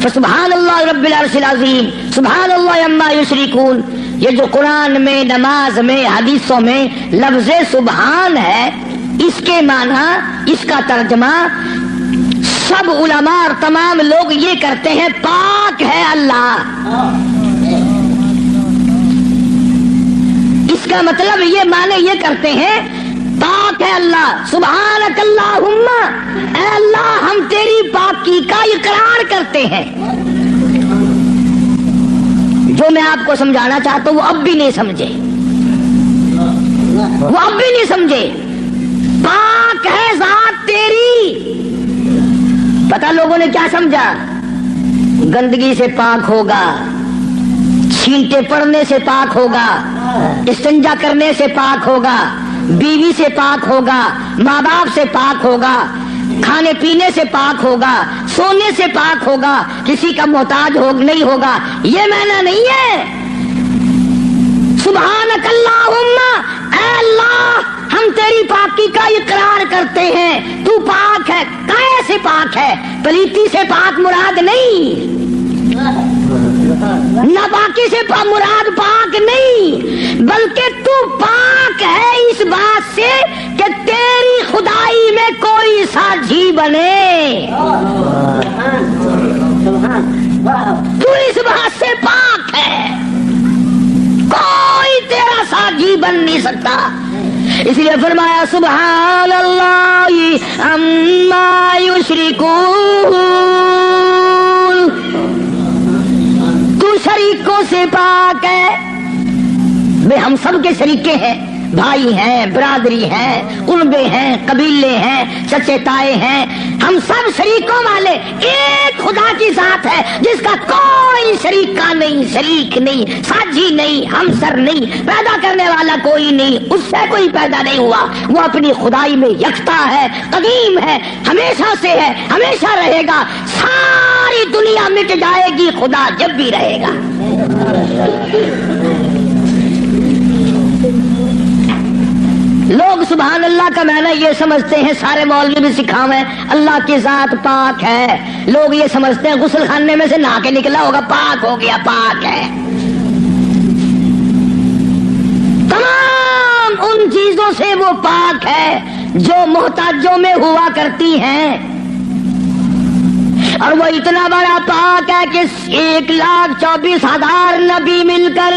فسبحان اللہ رب العرش العظیم، سبحان اللہ عما یشرکون. یہ جو قرآن میں، نماز میں، حدیثوں میں لفظ سبحان ہے، اس کے معنی، اس کا ترجمہ سب علماء اور تمام لوگ یہ کرتے ہیں پاک ہے اللہ. اس کا مطلب یہ معنی یہ کرتے ہیں پاک ہے اللہ. سبحانک اللہم، اے اللہ ہم تیری پاکی کا اقرار کرتے ہیں. جو میں آپ کو سمجھانا چاہتا ہوں وہ اب بھی نہیں سمجھے، وہ اب بھی نہیں سمجھے. پاک ہے ذات تیری. پتہ لوگوں نے کیا سمجھا؟ گندگی سے پاک ہوگا، چھینٹے پڑنے سے پاک ہوگا، استنجا کرنے سے پاک ہوگا، بیوی سے پاک ہوگا، ماں باپ سے پاک ہوگا، کھانے پینے سے پاک ہوگا، سونے سے پاک ہوگا، کسی کا محتاج نہیں ہوگا. یہ معنی نہیں ہے. سبحانک اللہم، اے اللہ ہم تیری پاکی کا اقرار کرتے ہیں، تو پاک ہے. کیسے پاک ہے؟ پلیتی سے پاک مراد نہیں، ناپاکی سے مراد پاک نہیں، بلکہ تو پاک ہے اس بات سے کہ تیری خدائی میں کوئی ساجھی بنے. تو اس بات سے پاک ہے، کوئی تیرا ساجھی بن نہیں سکتا. اس لیے فرمایا سبحان اللہ عما یشرکون. تو شریکوں سے پاک ہے. میں ہم سب کے شریکے ہیں، بھائی ہیں، برادری ہیں، قربے ہیں، قبیلے ہیں، چچے تائے ہیں. ہم سب شریکوں والے ایک خدا کی ذات ہے جس کا کوئی شریکہ نہیں، شریک نہیں، ساجھی نہیں، ہمسر نہیں، پیدا کرنے والا کوئی نہیں، اس سے کوئی پیدا نہیں ہوا. وہ اپنی خدائی میں یکتا ہے، قدیم ہے، ہمیشہ سے ہے، ہمیشہ رہے گا. ساری دنیا مٹ جائے گی، خدا جب بھی رہے گا. لوگ سبحان اللہ کا معنی یہ سمجھتے ہیں، سارے مولوی بھی سکھاویں اللہ کی ذات پاک ہے. لوگ یہ سمجھتے ہیں غسل خانے میں سے نہا کے نکلا ہوگا، پاک ہو گیا، پاک ہے. تمام ان چیزوں سے وہ پاک ہے جو محتاجوں میں ہوا کرتی ہیں. اور وہ اتنا بڑا پاک ہے کہ 1,24,000 نبی مل کر،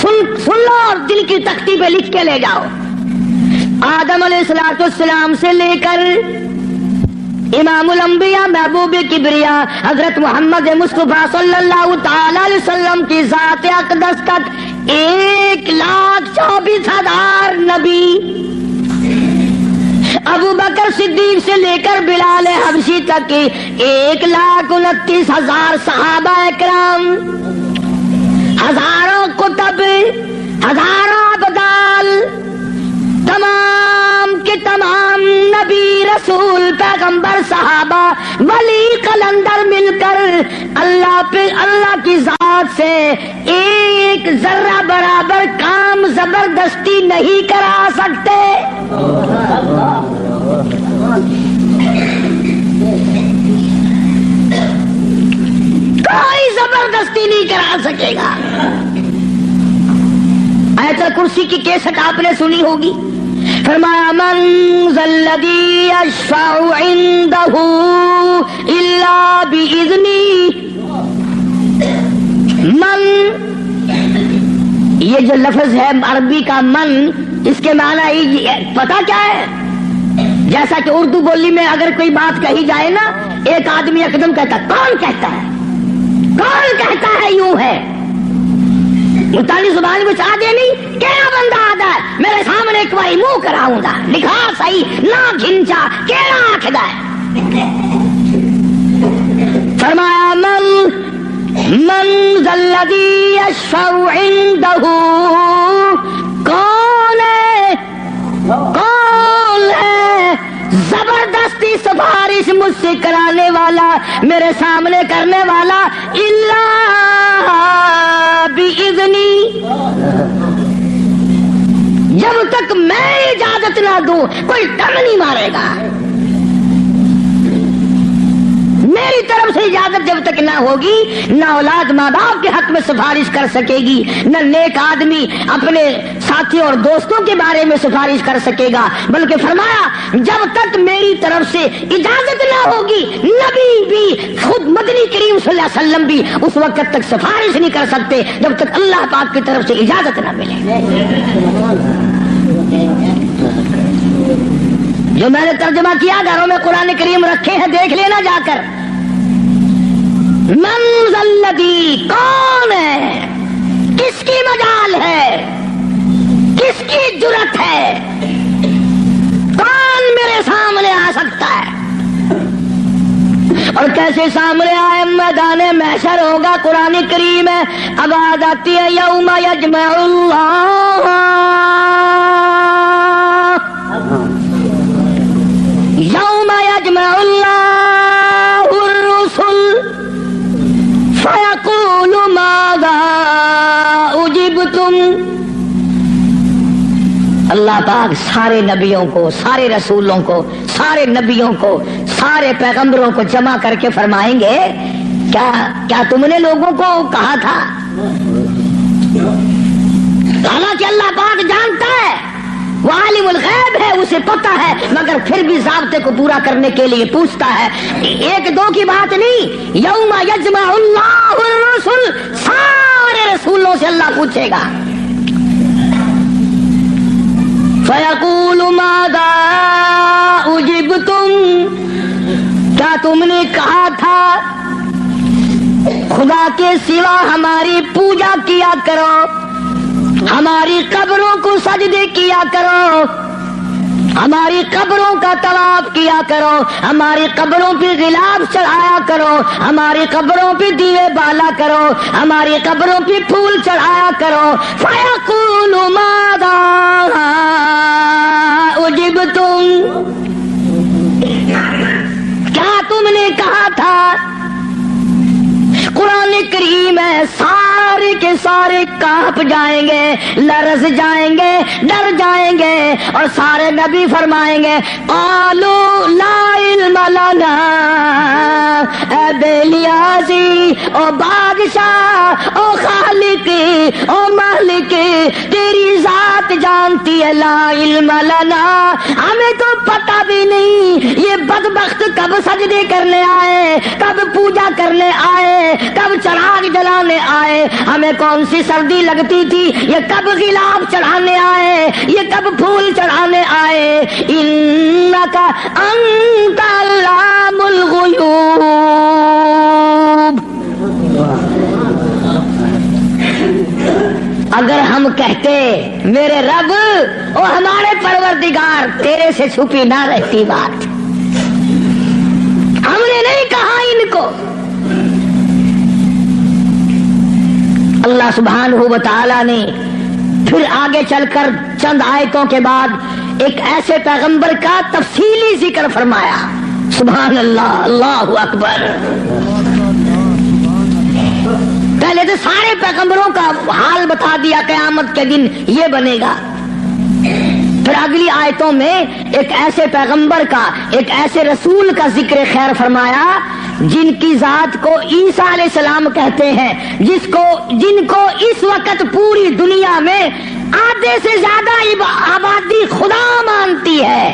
سن لو اور دل کی تختی پہ لکھ کے لے جاؤ، آدم علیہ السلام سے لے کر امام الانبیاء محبوب کبریا حضرت محمد مصطفیٰ صلی اللہ تعالی علیہ وسلم کی ذات اقدس تک 1,24,000 نبی. ابو بکر صدیق سے لے کر بلال حبشی تک 1,29,000 صحابہ اکرام، ہزاروں کتب، ہزاروں ابدال، تمام کے تمام نبی، رسول، پیغمبر، صحابہ، ولی، قلندر مل کر اللہ کی ذات سے ایک ذرہ برابر کام زبردستی نہیں کرا سکتے. کوئی زبردستی نہیں کرا سکے گا. آیت الکرسی کی کیسٹ آپ نے سنی ہوگی. فرمایا من ذا الذی یشفع عنده الا باذنہ. من، یہ جو لفظ ہے عربی کا من، اس کے معنی پتہ کیا ہے؟ جیسا کہ اردو بولی میں اگر کوئی بات کہی جائے نا، ایک آدمی یکدم کہتا ہے کون کہتا ہے، کون کہتا ہے، یوں ہے. ملتانی زبان کو چاہ دے نہیں کیڑا بندہ آدھا ہے میرے سامنے ایک باری منہ کراؤں گا دکھا صحیح نہ گھنچا کیڑا آکھدا ہے فرمایا من ذا الذی یشفع عنده کون ہے زبردستی سفارش مجھ سے کرانے والا میرے سامنے کرنے والا الا بِإِذْنِی جب تک میں اجازت نہ دوں کوئی ڈر نہیں مارے گا میری طرف سے اجازت جب تک نہ ہوگی نہ اولاد ماں باپ کے حق میں سفارش کر سکے گی نہ نیک آدمی اپنے ساتھی اور دوستوں کے بارے میں سفارش کر سکے گا بلکہ فرمایا جب تک میری طرف سے اجازت نہ ہوگی نبی بھی خود مدنی کریم صلی اللہ علیہ وسلم بھی اس وقت تک سفارش نہیں کر سکتے جب تک اللہ پاک کی طرف سے اجازت نہ ملے جو میں نے ترجمہ کیا گھروں میں قرآن کریم رکھے ہیں دیکھ لینا جا کر من ذا الذی کون ہے کس کی مجال ہے کس کی جرأت ہے کون میرے سامنے آ سکتا ہے اور کیسے سامنے آئے میدان محشر ہوگا قرآن کریم ہے اب آیت آتی ہے یوم یجمع اللہ یوم یجمع اللہ الرسل فیقول ماذا اجبتم اللہ پاک سارے نبیوں کو سارے رسولوں کو سارے نبیوں کو سارے پیغمبروں کو جمع کر کے فرمائیں گے کیا تم نے لوگوں کو کہا تھا حالانکہ اللہ پاک جانتا ہے وہ عالم الغیب ہے اسے پتہ ہے مگر پھر بھی ضابطے کو پورا کرنے کے لیے پوچھتا ہے ایک دو کی بات نہیں یوم یجمع اللہ الرسل سارے رسولوں سے اللہ پوچھے گا فَيَقُولُ مَاذَا أُجِبْتُمْ کیا تم نے کہا تھا خدا کے سوا ہماری پوجا کیا کرو ہماری قبروں کو سجدے کیا کرو ہماری قبروں کا طواف کیا کرو ہماری قبروں پہ غلاف چڑھایا کرو ہماری قبروں پہ دیوے بالا کرو ہماری قبروں پہ پھول چڑھایا کرو فَيَقُولُ مَاذَا أُجِبْتُمْ کیا تم نے کہا تھا قرآن کریم ہے سارے کے سارے کانپ جائیں گے لرز جائیں گے ڈر جائیں گے اور سارے نبی فرمائیں گے قالوا لا علم لنا اے بیلیازی او بادشاہ او خالق او مالک تیری ذات جانتی ہے لا علم لنا ہمیں تو پتہ بھی نہیں یہ بدبخت کب سجدے کرنے آئے کب پوجا کرنے آئے کب چراغ جلانے آئے ہمیں کون سی سردی لگتی تھی یہ کب غلاف چڑھانے آئے یہ کب پھول چڑھانے آئے انکا انت علام الغیوب اگر ہم کہتے میرے رب او ہمارے پروردگار تیرے سے چھپی نہ رہتی بات ہم نے نہیں کہا ان کو اللہ سبحانہ و تعالی نے پھر آگے چل کر چند آیتوں کے بعد ایک ایسے پیغمبر کا تفصیلی ذکر فرمایا سبحان اللہ اللہ اکبر پہلے تو سارے پیغمبروں کا حال بتا دیا قیامت کے دن یہ بنے گا پھر اگلی آیتوں میں ایک ایسے پیغمبر کا ایک ایسے رسول کا ذکر خیر فرمایا جن کی ذات کو عیسیٰ علیہ السلام کہتے ہیں جن کو اس وقت پوری دنیا میں آدھے سے زیادہ آبادی خدا مانتی ہے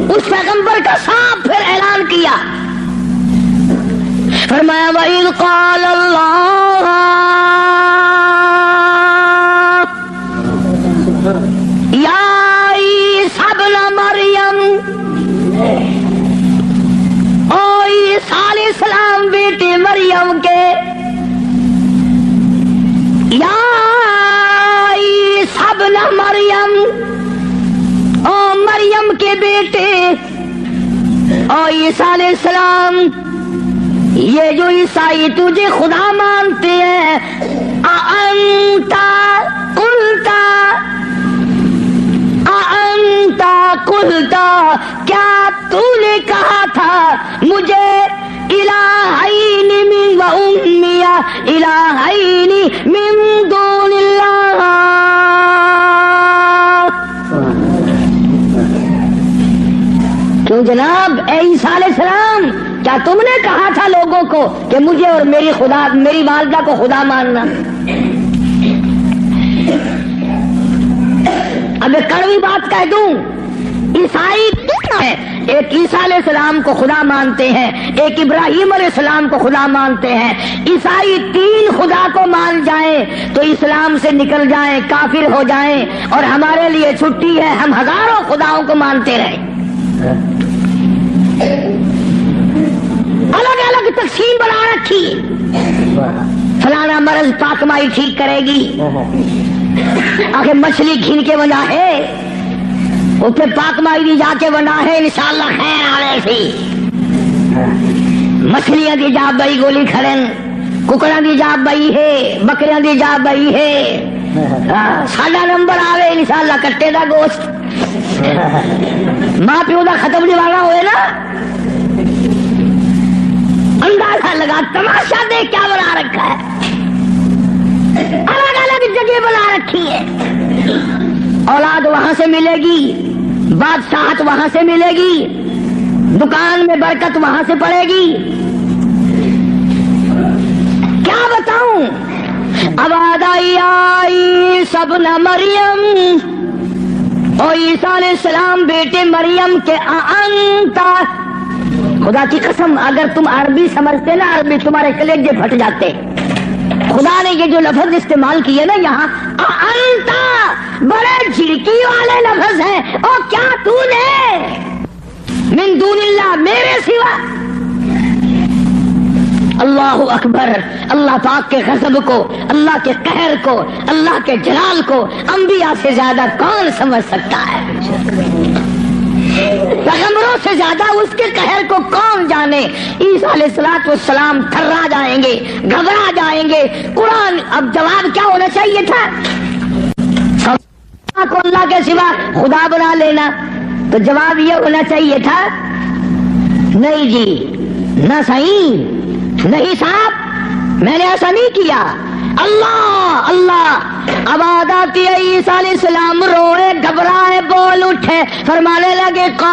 اس پیغمبر کا صاف پھر اعلان کیا فرمایا وَإِذْ قَالَ اللَّهُ یا عیسیٰ ابن مریم او عیسیٰ علیہ السلام بیٹے مریم کے مریم، او مریم کے بیٹے، او عیسیٰ علیہ السلام، یہ جو عیسائی تجھے خدا مانتے ہیں، اَأَنْتَ قُلْتَ، کیا تو نے کہا تھا مجھے الہین من و امی الہین من دون اللہ؟ کیوں جناب اے عیسیٰ علیہ السلام، کیا تم نے کہا تھا لوگوں کو کہ مجھے اور میری والدہ کو خدا ماننا؟ اب ایک کڑوی بات کہہ دوں، عیسائی ہے، ایک عیسیٰ علیہ السلام کو خدا مانتے ہیں، ایک ابراہیم علیہ السلام کو خدا مانتے ہیں۔ عیسائی تین خدا کو مان جائیں تو اسلام سے نکل جائیں، کافر ہو جائیں، اور ہمارے لیے چھٹی ہے، ہم ہزاروں خداؤں کو مانتے رہیں۔ الگ الگ تقسیم بنا رکھی، فلانا مرض پاکمائی ٹھیک کرے گی، آخر مچھلی کھین کے بنا ہے، اتنے پاکمائی دی جا کے بنا ہے، انشاءاللہ خیر آئے سی۔ مچھلیاں دی جا بئی گولی کھڑن، ککڑاں دی جا بئی ہے، بکریاں دی جا بئی ہے، ساڈا نمبر آوے انشاءاللہ کٹے دا گوشت، ماں پیو دا ختم دیوانا ہوئے نا، اندازہ لگا، تماشا دے کیا بنا رکھا ہے، الگ الگ جگہ بنا رکھی ہے۔ اولاد وہاں سے ملے گی، بادشاہت وہاں سے ملے گی، دکان میں برکت وہاں سے پڑے گی، کیا بتاؤں؟ آواز آئی سب نہ مریم، اور عیسیٰ علیہ السلام بیٹے مریم کے انتا، خدا کی قسم اگر تم عربی سمجھتے نا، عربی تمہارے کلیجے پھٹ جاتے۔ خدا نے یہ جو لفظ استعمال کیے نا یہاں، انتا، بڑے جھڑکی والے لفظ ہیں، اور کیا تو نے من دون اللہ، میرے سوا؟ اللہ اکبر، اللہ پاک کے غضب کو، اللہ کے قہر کو، اللہ کے جلال کو انبیاء سے زیادہ کون سمجھ سکتا ہے؟ پیغمبروں سے زیادہ اس کے قہر کو کون جانے؟ عیسیٰ علیہ السلام تھرا جائیں گے، گھبرا جائیں گے۔ قرآن اب جواب کیا ہونا چاہیے تھا؟ کو اللہ کے سوا خدا بنا لینا، تو جواب یہ ہونا چاہیے تھا، نہیں جی، نہ صحیح، نہیں صاحب، میں نے ایسا نہیں کیا۔ اللہ اللہ، آواز آتی ہے، عیسیٰ علیہ السلام روئے، گھبرائے، بول اٹھے، فرمانے لگے قال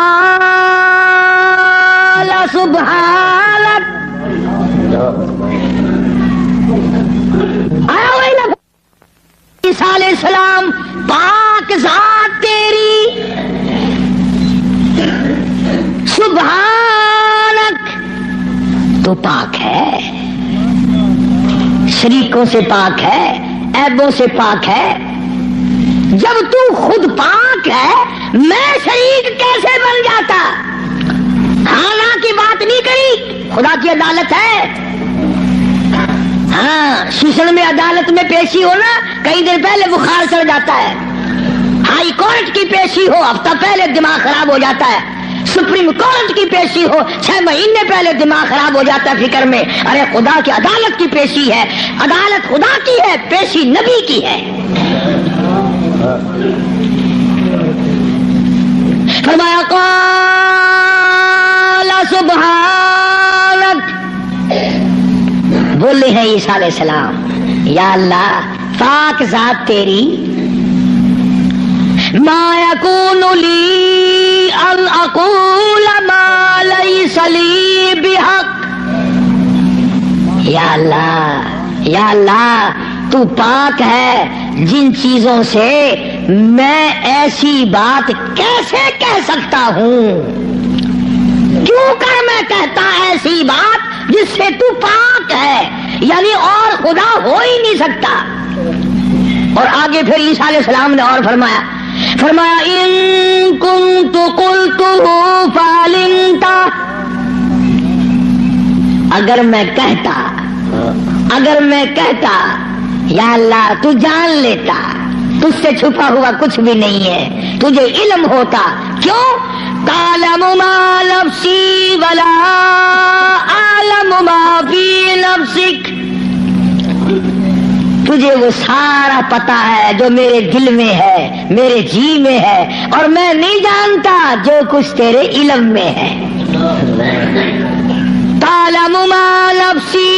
سبحانک، آیا وہی لفظ، عیسیٰ علیہ السلام پاک ذات تیری، سبحانک، تو پاک ہے، شریکوں سے پاک ہے، عیبوں سے پاک ہے۔ جب تو خود پاک ہے، میں شریک کیسے بن جاتا؟ خانہ کی بات نہیں کری، خدا کی عدالت ہے۔ ہاں، شیشن میں عدالت میں پیشی ہونا، کئی دن پہلے بخار چڑھ جاتا ہے، ہائی کورٹ کی پیشی ہو ہفتہ پہلے دماغ خراب ہو جاتا ہے، سپریم کورٹ کی پیشی ہو 6 مہینے پہلے دماغ خراب ہو جاتا ہے فکر میں۔ ارے خدا کی عدالت کی پیشی ہے، عدالت خدا کی ہے، پیشی نبی کی ہے۔ فرمایا قال سبحانک، بولے ہیں عیسیٰ علیہ السلام، یا اللہ پاک ذات تیری، ما یکون لی ان اقول ما لیس لی بحق، یا اللہ تو پاک ہے، جن چیزوں سے میں ایسی بات کیسے کہہ سکتا ہوں؟ کیوں کر میں کہتا ایسی بات جس سے تو پاک ہے، یعنی اور خدا ہو ہی نہیں سکتا۔ اور آگے پھر عیسیٰ علیہ السلام نے اور فرمایا ان کنت قلتہ فعلمت، اگر میں کہتا یا اللہ تو جان لیتا، تجھ سے چھپا ہوا کچھ بھی نہیں ہے، تجھے علم ہوتا. کیوں؟ تعلم ما نفسی ولا اعلم ما فی نفسک. تجھے وہ سارا پتا ہے جو میرے دل میں ہے، میرے جی میں ہے، اور میں نہیں جانتا جو کچھ تیرے علم میں ہے. تعلم ما نفسی،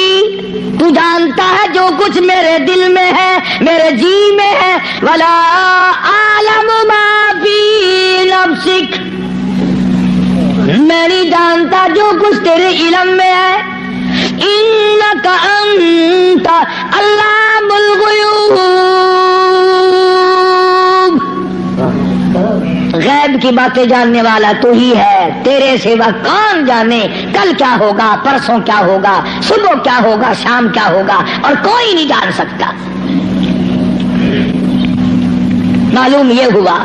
تو جانتا ہے جو کچھ میرے دل میں ہے، میرے جی میں ہے. ولا اعلم ما فی نفسک، میں نہیں جانتا جو کچھ تیرے علم میں ہے. انک انت علام الغیوب، غیب کی باتیں جاننے والا تو ہی ہے، تیرے سوا کون جانے کل کیا ہوگا، پرسوں کیا ہوگا، صبح کیا ہوگا، شام کیا ہوگا، اور کوئی نہیں جان سکتا. معلوم یہ ہوا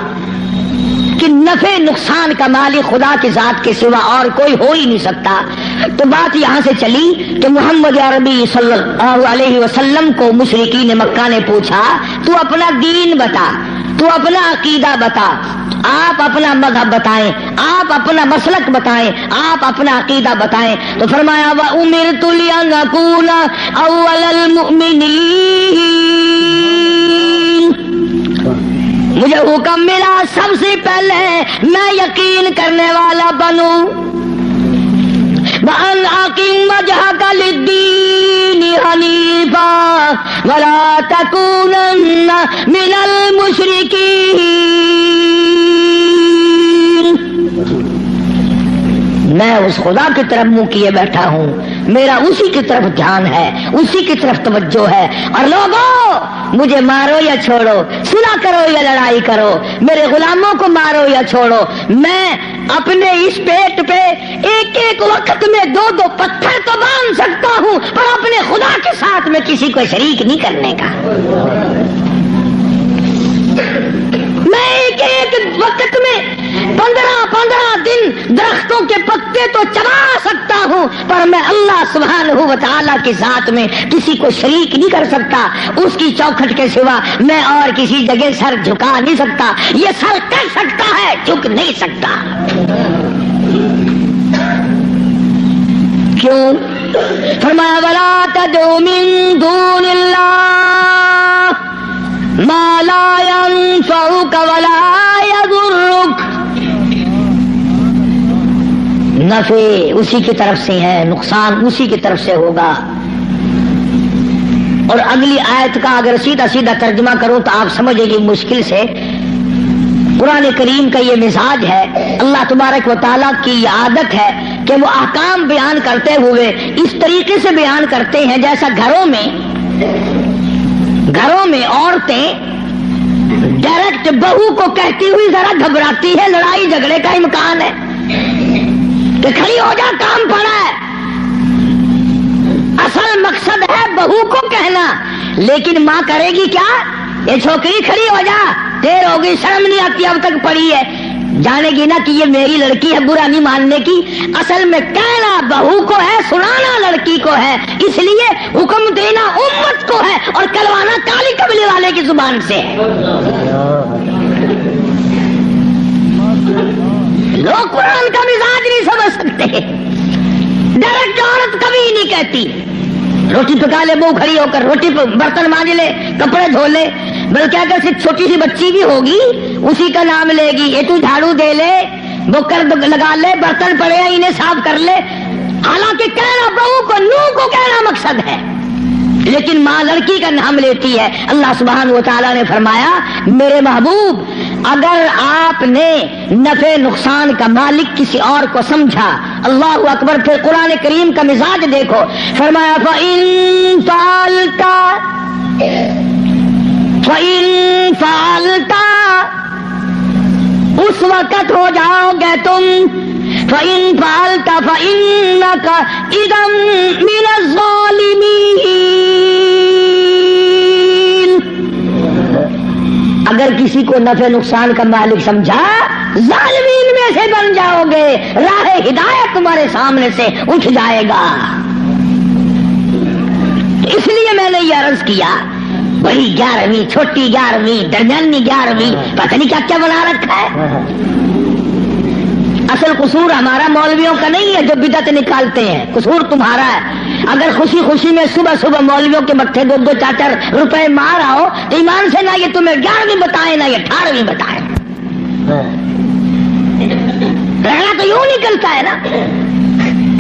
کہ نفع نقصان کا مالک خدا کی ذات کے سوا اور کوئی ہو ہی نہیں سکتا. تو بات یہاں سے چلی کہ محمد عربی صلی اللہ علیہ وسلم کو مشرکین مکہ نے پوچھا تو اپنا دین بتا، تو اپنا عقیدہ بتا، آپ اپنا مذہب بتائیں، آپ اپنا مسلک بتائیں، آپ اپنا عقیدہ بتائیں. تو فرمایا وَأُمِرْتُ لِأَنْ أَوَّلَ الْمُؤْمِنِينَ، مجھے حکم ملا سب سے پہلے میں یقین کرنے والا بنوں. وَأَنْ أَقِمْ وَجْهَكَ لِلدِّينِ حَنِيفًا وَلَا تَكُونَنَّ مِنَ الْمُشْرِكِينَ. میں اس خدا کی طرف منہ کیے بیٹھا ہوں، میرا اسی کی طرف دھیان ہے، اسی کی طرف توجہ ہے. اور لوگوں مجھے مارو یا چھوڑو، صلح کرو یا لڑائی کرو، میرے غلاموں کو مارو یا چھوڑو، میں اپنے اس پیٹ پہ ایک ایک وقت میں 2 پتھر تو باندھ سکتا ہوں، پر اپنے خدا کے ساتھ میں کسی کو شریک نہیں کرنے کا. میں ایک وقت میں 15 دن درختوں کے پتے تو چبا سکتا ہوں، پر میں اللہ سبحانہ و تعالیٰ کے ذات میں کسی کو شریک نہیں کر سکتا. اس کی چوکھٹ کے سوا میں اور کسی جگہ سر جھکا نہیں سکتا. یہ سر کر سکتا ہے، جھک نہیں سکتا. کیوں؟ فرمایا وَلَا تَدْعُ مِن دُونِ اللَّهِ مَا لَا يَنفَعُكَ وَلَا يَضُرُّكَ. نفع اسی کی طرف سے ہے، نقصان اسی کی طرف سے ہوگا. اور اگلی آیت کا اگر سیدھا سیدھا ترجمہ کروں تو آپ سمجھیں گے مشکل سے. قرآن کریم کا یہ مزاج ہے، اللہ تبارک و تعالیٰ کی یہ عادت ہے کہ وہ احکام بیان کرتے ہوئے اس طریقے سے بیان کرتے ہیں جیسا گھروں میں عورتیں ڈائریکٹ بہو کو کہتی ہوئی ذرا گھبراتی ہے، لڑائی جھگڑے کا امکان ہے کہ کھڑی ہو جا، کام پڑا ہے. اصل مقصد ہے بہو کو کہنا، لیکن ماں کرے گی کیا؟ یہ چھوکری کھڑی ہو جا، دیر ہو گئی، شرم نہیں آتی، اب تک پڑی ہے. جانے گی نا کہ یہ میری لڑکی ہے، برا نہیں ماننے کی. اصل میں کہنا بہو کو ہے، سنانا لڑکی کو ہے، اس لیے حکم دینا امت کو ہے اور کروانا کالی قبیلے والے کی زبان سے ہے. لوگ قرآن کا مزاج نہیں سمجھ سکتے. ڈائریکٹ عورت کبھی نہیں کہتی روٹی پکا لے، بہو کھڑی ہو کر روٹی برتن مانج لے، کپڑے دھو لے، بلکہ اگر صرف چھوٹی سی بچی بھی ہوگی اسی کا نام لے گی. یہ تو جھاڑو دے لے، بکر لگا لے، برتن پڑے ہیں انہیں صاف کر لے. حالانکہ کہنا بہو کو، نو کو کہنا مقصد ہے، لیکن ماں لڑکی کا نام لیتی ہے. اللہ سبحانہ و تعالیٰ نے فرمایا میرے محبوب اگر آپ نے نفع نقصان کا مالک کسی اور کو سمجھا، اللہ اکبر. پھر قرآن کریم کا مزاج دیکھو، فرمایا فَإِن فَعَلْتَ اس وقت ہو جاؤ گے تم، فَإِن فَعَلْتَ فَإِنَّكَ إِذًا مِنَ الظَّالِمِينَ. اگر کسی کو نفع نقصان کا مالک سمجھا، ظالمین میں سے بن جاؤ گے، راہ ہدایت تمہارے سامنے سے اٹھ جائے گا. اس لیے میں نے یہ عرض کیا بڑی 11ویں، چھوٹی 11ویں، درمیانی 11ویں، پتہ نہیں کیا کیا بنا رکھا ہے۔ اصل قصور ہمارا مولویوں کا نہیں ہے جو بدعت نکالتے ہیں، قصور تمہارا ہے۔ اگر خوشی خوشی میں صبح صبح مولویوں کے متھے 2-2 4 روپے مار آؤ تو ایمان سے نہ یہ تمہیں 11ویں بتائیں نہ یہ 18ویں بتائیں، رہنا تو یوں نکلتا ہے نا۔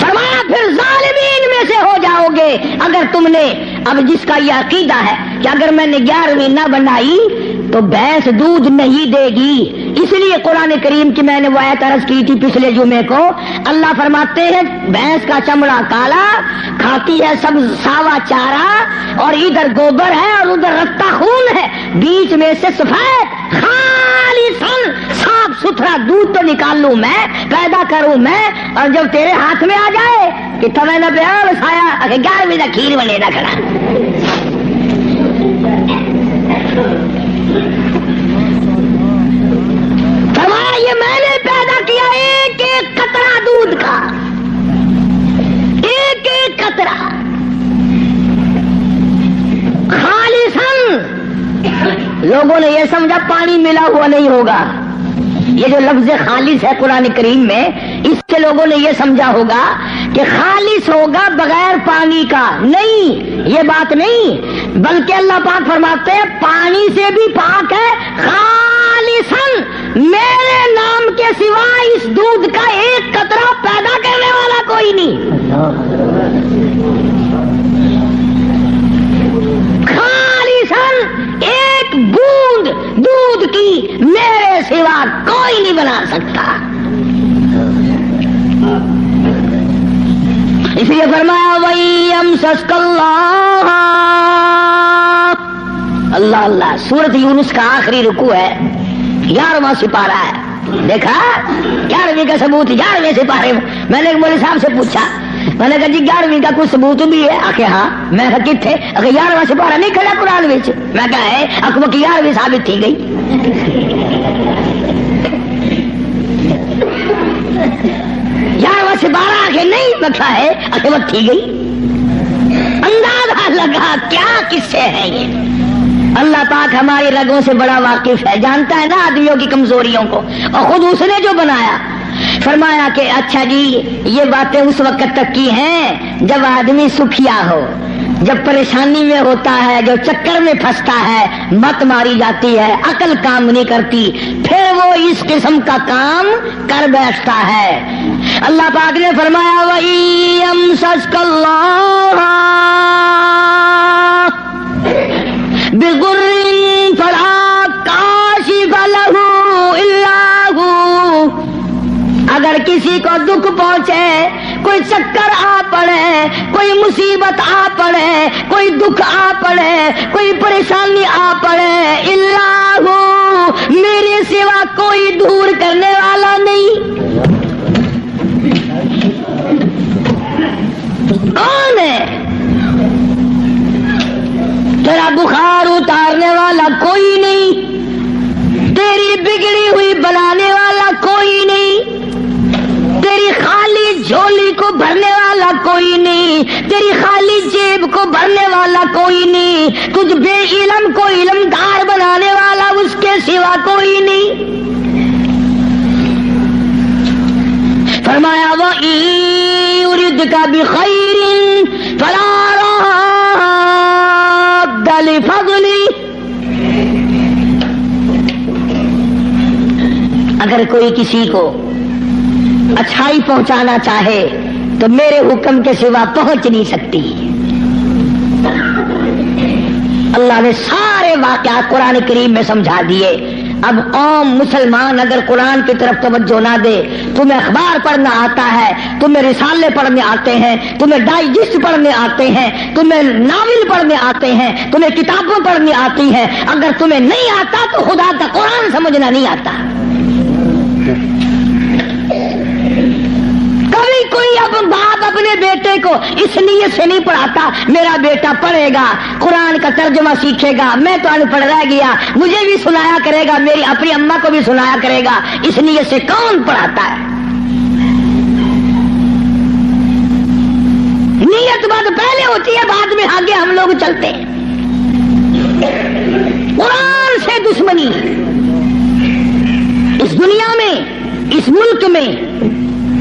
فرمایا پھر ظالمین میں سے ہو جاؤ گے اگر تم نے، اب جس کا یہ عقیدہ ہے کہ اگر میں نے 11ویں نہ بنائی تو بھینس دودھ نہیں دے گی۔ اس لیے قرآن کریم کی میں نے وہ آیت عرض کی تھی پچھلے جمعے کو، اللہ فرماتے ہیں بھینس کا چمڑا کالا، کھاتی ہے سب ساوا چارہ، اور ادھر گوبر ہے اور ادھر رتا خون ہے، بیچ میں سے سفید خالصاً صاف ستھرا دودھ تو نکال لوں میں، پیدا کروں میں، اور جب تیرے ہاتھ میں آ جائے کہ تمہیں نہ پیار بسایا 11ویں کا کھیر بنے نہ کھڑا۔ فرمایا یہ میں نے پیدا کیا ایک ایک قطرہ دودھ کا، ایک ایک قطرہ خالصاً۔ لوگوں نے یہ سمجھا پانی ملا ہوا نہیں ہوگا، یہ جو لفظ خالص ہے قرآن کریم میں، اس سے لوگوں نے یہ سمجھا ہوگا کہ خالص ہوگا بغیر پانی کا، نہیں، یہ بات نہیں، بلکہ اللہ پاک فرماتے ہیں پانی سے بھی پاک ہے، خالصاً میرے نام کے سوا اس دودھ کا ایک قطرہ پیدا کرنے والا کوئی نہیں، خالصاً ایک بوند دودھ کی میرے سوا کوئی نہیں بنا سکتا۔ اس لیے فرمایا وَيَمْسَسْكَ اللَّهُ، اللہ اللہ، سورۃ یونس کا آخری رکوع ہے، 11واں سپارہ ہے، دیکھا 11ویں کا ثبوت 11ویں سپارے میں۔ میں نے ایک مولوی صاحب سے پوچھا، میں نے کہا جی 11ویں کا کوئی ثبوت بھی ہے؟ آخر ہاں۔ میں کہا کتنے؟ اگر 11واں سپارہ نہیں کھڑا قرآن میں، میں کہا ہے اکبر کی 11ویں ثابت تھی گئی۔ 11واں سپارہ آخر نہیں بکھا ہے، اکبر تھی گئی۔ اندازہ لگا کیا قصے ہیں یہ۔ اللہ پاک ہماری رگوں سے بڑا واقف ہے، جانتا ہے نا آدمیوں کی کمزوریوں کو، اور خود اس نے جو بنایا۔ فرمایا کہ اچھا جی یہ باتیں اس وقت تک کی ہیں جب آدمی سکھیا ہو، جب پریشانی میں ہوتا ہے، جو چکر میں پھنستا ہے، مت ماری جاتی ہے، عقل کام نہیں کرتی، پھر وہ اس قسم کا کام کر بیٹھتا ہے۔ اللہ پاک نے فرمایا وَإِيَمْسَسْكَ اللَّهُ بِضُرٍّ فَلَا كَاشِفَ لَهُ إِلَّا هُوَ، اگر کسی کو دکھ پہنچے، کوئی چکر آ پڑے، کوئی مصیبت آ پڑے، کوئی دکھ آ پڑے، کوئی پریشانی آ پڑے، اللہ ہو، میرے سوا کوئی دور کرنے والا نہیں۔ کون ہے؟ تیرا بخار اتارنے والا کوئی نہیں، تیری بگڑی ہوئی بنانے والا کوئی نہیں، تیری خالی جھولی کو بھرنے والا کوئی نہیں، تیری خالی جیب کو بھرنے والا کوئی نہیں، تجھ بے علم کو علمدار بنانے والا اس کے سوا کوئی نہیں۔ فرمایا وَإِن يُرِدْكَ بِخَيْرٍ فَلَا رَادَّ لِفَضْلِهِ، اگر کوئی کسی کو اچھائی پہنچانا چاہے تو میرے حکم کے سوا پہنچ نہیں سکتی۔ اللہ نے سارے واقعات قرآن کریم میں سمجھا دیے۔ اب عام مسلمان اگر قرآن کی طرف توجہ نہ دے، تمہیں اخبار پڑھنا آتا ہے، تمہیں رسالے پڑھنے آتے ہیں، تمہیں ڈائجسٹ پڑھنے آتے ہیں، تمہیں ناول پڑھنے آتے ہیں، تمہیں کتابیں پڑھنی آتی ہیں، اگر تمہیں نہیں آتا تو خدا کا قرآن سمجھنا نہیں آتا۔ کبھی کوئی اب باپ اپنے بیٹے کو اس نیت سے نہیں پڑھاتا میرا بیٹا پڑھے گا، قرآن کا ترجمہ سیکھے گا، میں تو ان پڑھ رہ گیا، مجھے بھی سنایا کرے گا، میری اپنی اماں کو بھی سنایا کرے گا، اس نیت سے کون پڑھاتا ہے؟ نیت بات پہلے ہوتی ہے، بعد میں آگے ہم لوگ چلتے ہیں۔ قرآن سے دشمنی اس دنیا میں، اس ملک میں،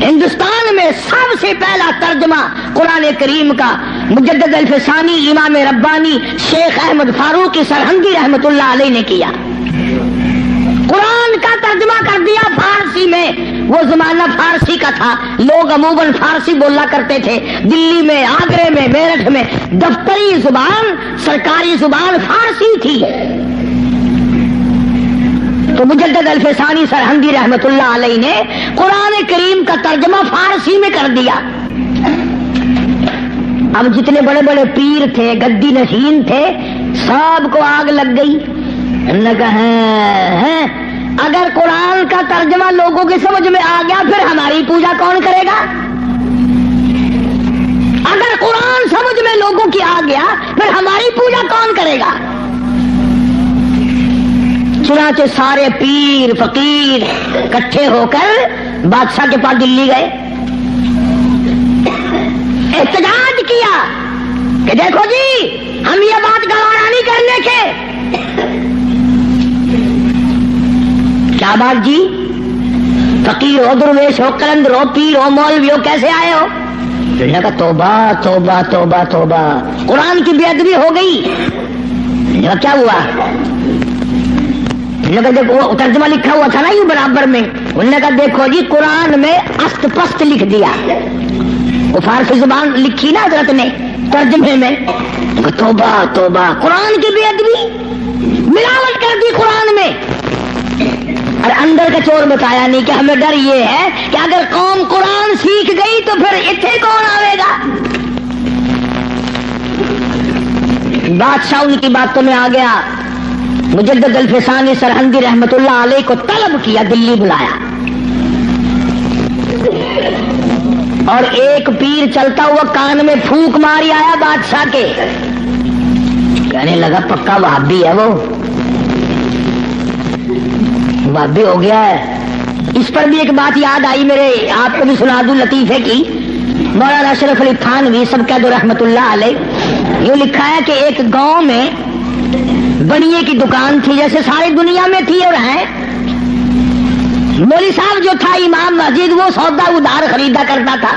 ہندوستان میں سب سے پہلا ترجمہ قرآن کریم کا مجدد الفسانی امام ربانی شیخ احمد فاروقی سرہندی رحمت اللہ علیہ نے کیا. قرآن کا ترجمہ کر دیا فارسی میں. وہ زمانہ فارسی کا تھا، لوگ عموماً فارسی بولا کرتے تھے. دلی میں، آگرے میں، میرٹھ میں دفتری زبان، سرکاری زبان فارسی تھی. تو مجدد الفسانی سرہندی رحمت اللہ علیہ نے قرآن کریم کا ترجمہ فارسی میں کر دیا. اب جتنے بڑے بڑے پیر تھے، گدی نشین تھے، سب کو آگ لگ گئی. انہوں نے کہا اگر قرآن کا ترجمہ لوگوں کی سمجھ میں آ گیا پھر ہماری پوجا کون کرے گا؟ اگر قرآن سمجھ میں لوگوں کی آ گیا پھر ہماری پوجا کون کرے گا؟ چنانچہ سارے پیر فقیر اکٹھے ہو کر بادشاہ کے پاس دلی گئے، احتجاج کیا کہ دیکھو جی ہم یہ بات گوارا نہیں کرنے کے. کیا بات جی؟ فقیر ہو، درویش ہو، قلندر ہو، پیر ہو، مولوی ہو، کیسے آئے ہو؟ انہوں نے کہا توبہ توبہ توبہ توبہ، قرآن کی بے ادبی ہو گئی. کیا ہوا؟ وہ ترجمہ لکھا ہوا تھا نا یوں برابر میں. انہوں نے کہا دیکھو جی قرآن میں است پست لکھ دیا. وہ فارسی زبان لکھی نا حضرت نے ترجمے میں. توبہ توبہ، قرآن کی بے ادبی، ملاوٹ کر دی قرآن میں. اور اندر کا چور بتایا نہیں کہ ہمیں ڈر یہ ہے کہ اگر قوم قرآن سیکھ گئی تو پھر اتنے کون آئے گا. بادشاہ ان کی باتوں میں آ گیا. مجدد الفسانی سرہندی رحمت اللہ علیہ کو طلب کیا، دلی بلایا، اور ایک پیر چلتا ہوا کان میں پھونک ماری آیا بادشاہ کے. کہنے لگا پکا وہابی ہے، وہ وہابی ہو گیا ہے. اس پر بھی ایک بات یاد آئی میرے، آپ کو بھی سنا دوں لطیفے کی. مولانا اشرف علی تھانوی سب کہہ دو رحمت اللہ علیہ، یوں لکھا ہے کہ ایک گاؤں میں بنیے کی دکان تھی، جیسے ساری دنیا میں تھی اور ہے. مولوی صاحب جو تھا امام مسجد، وہ سودا ادھار خریدا کرتا تھا.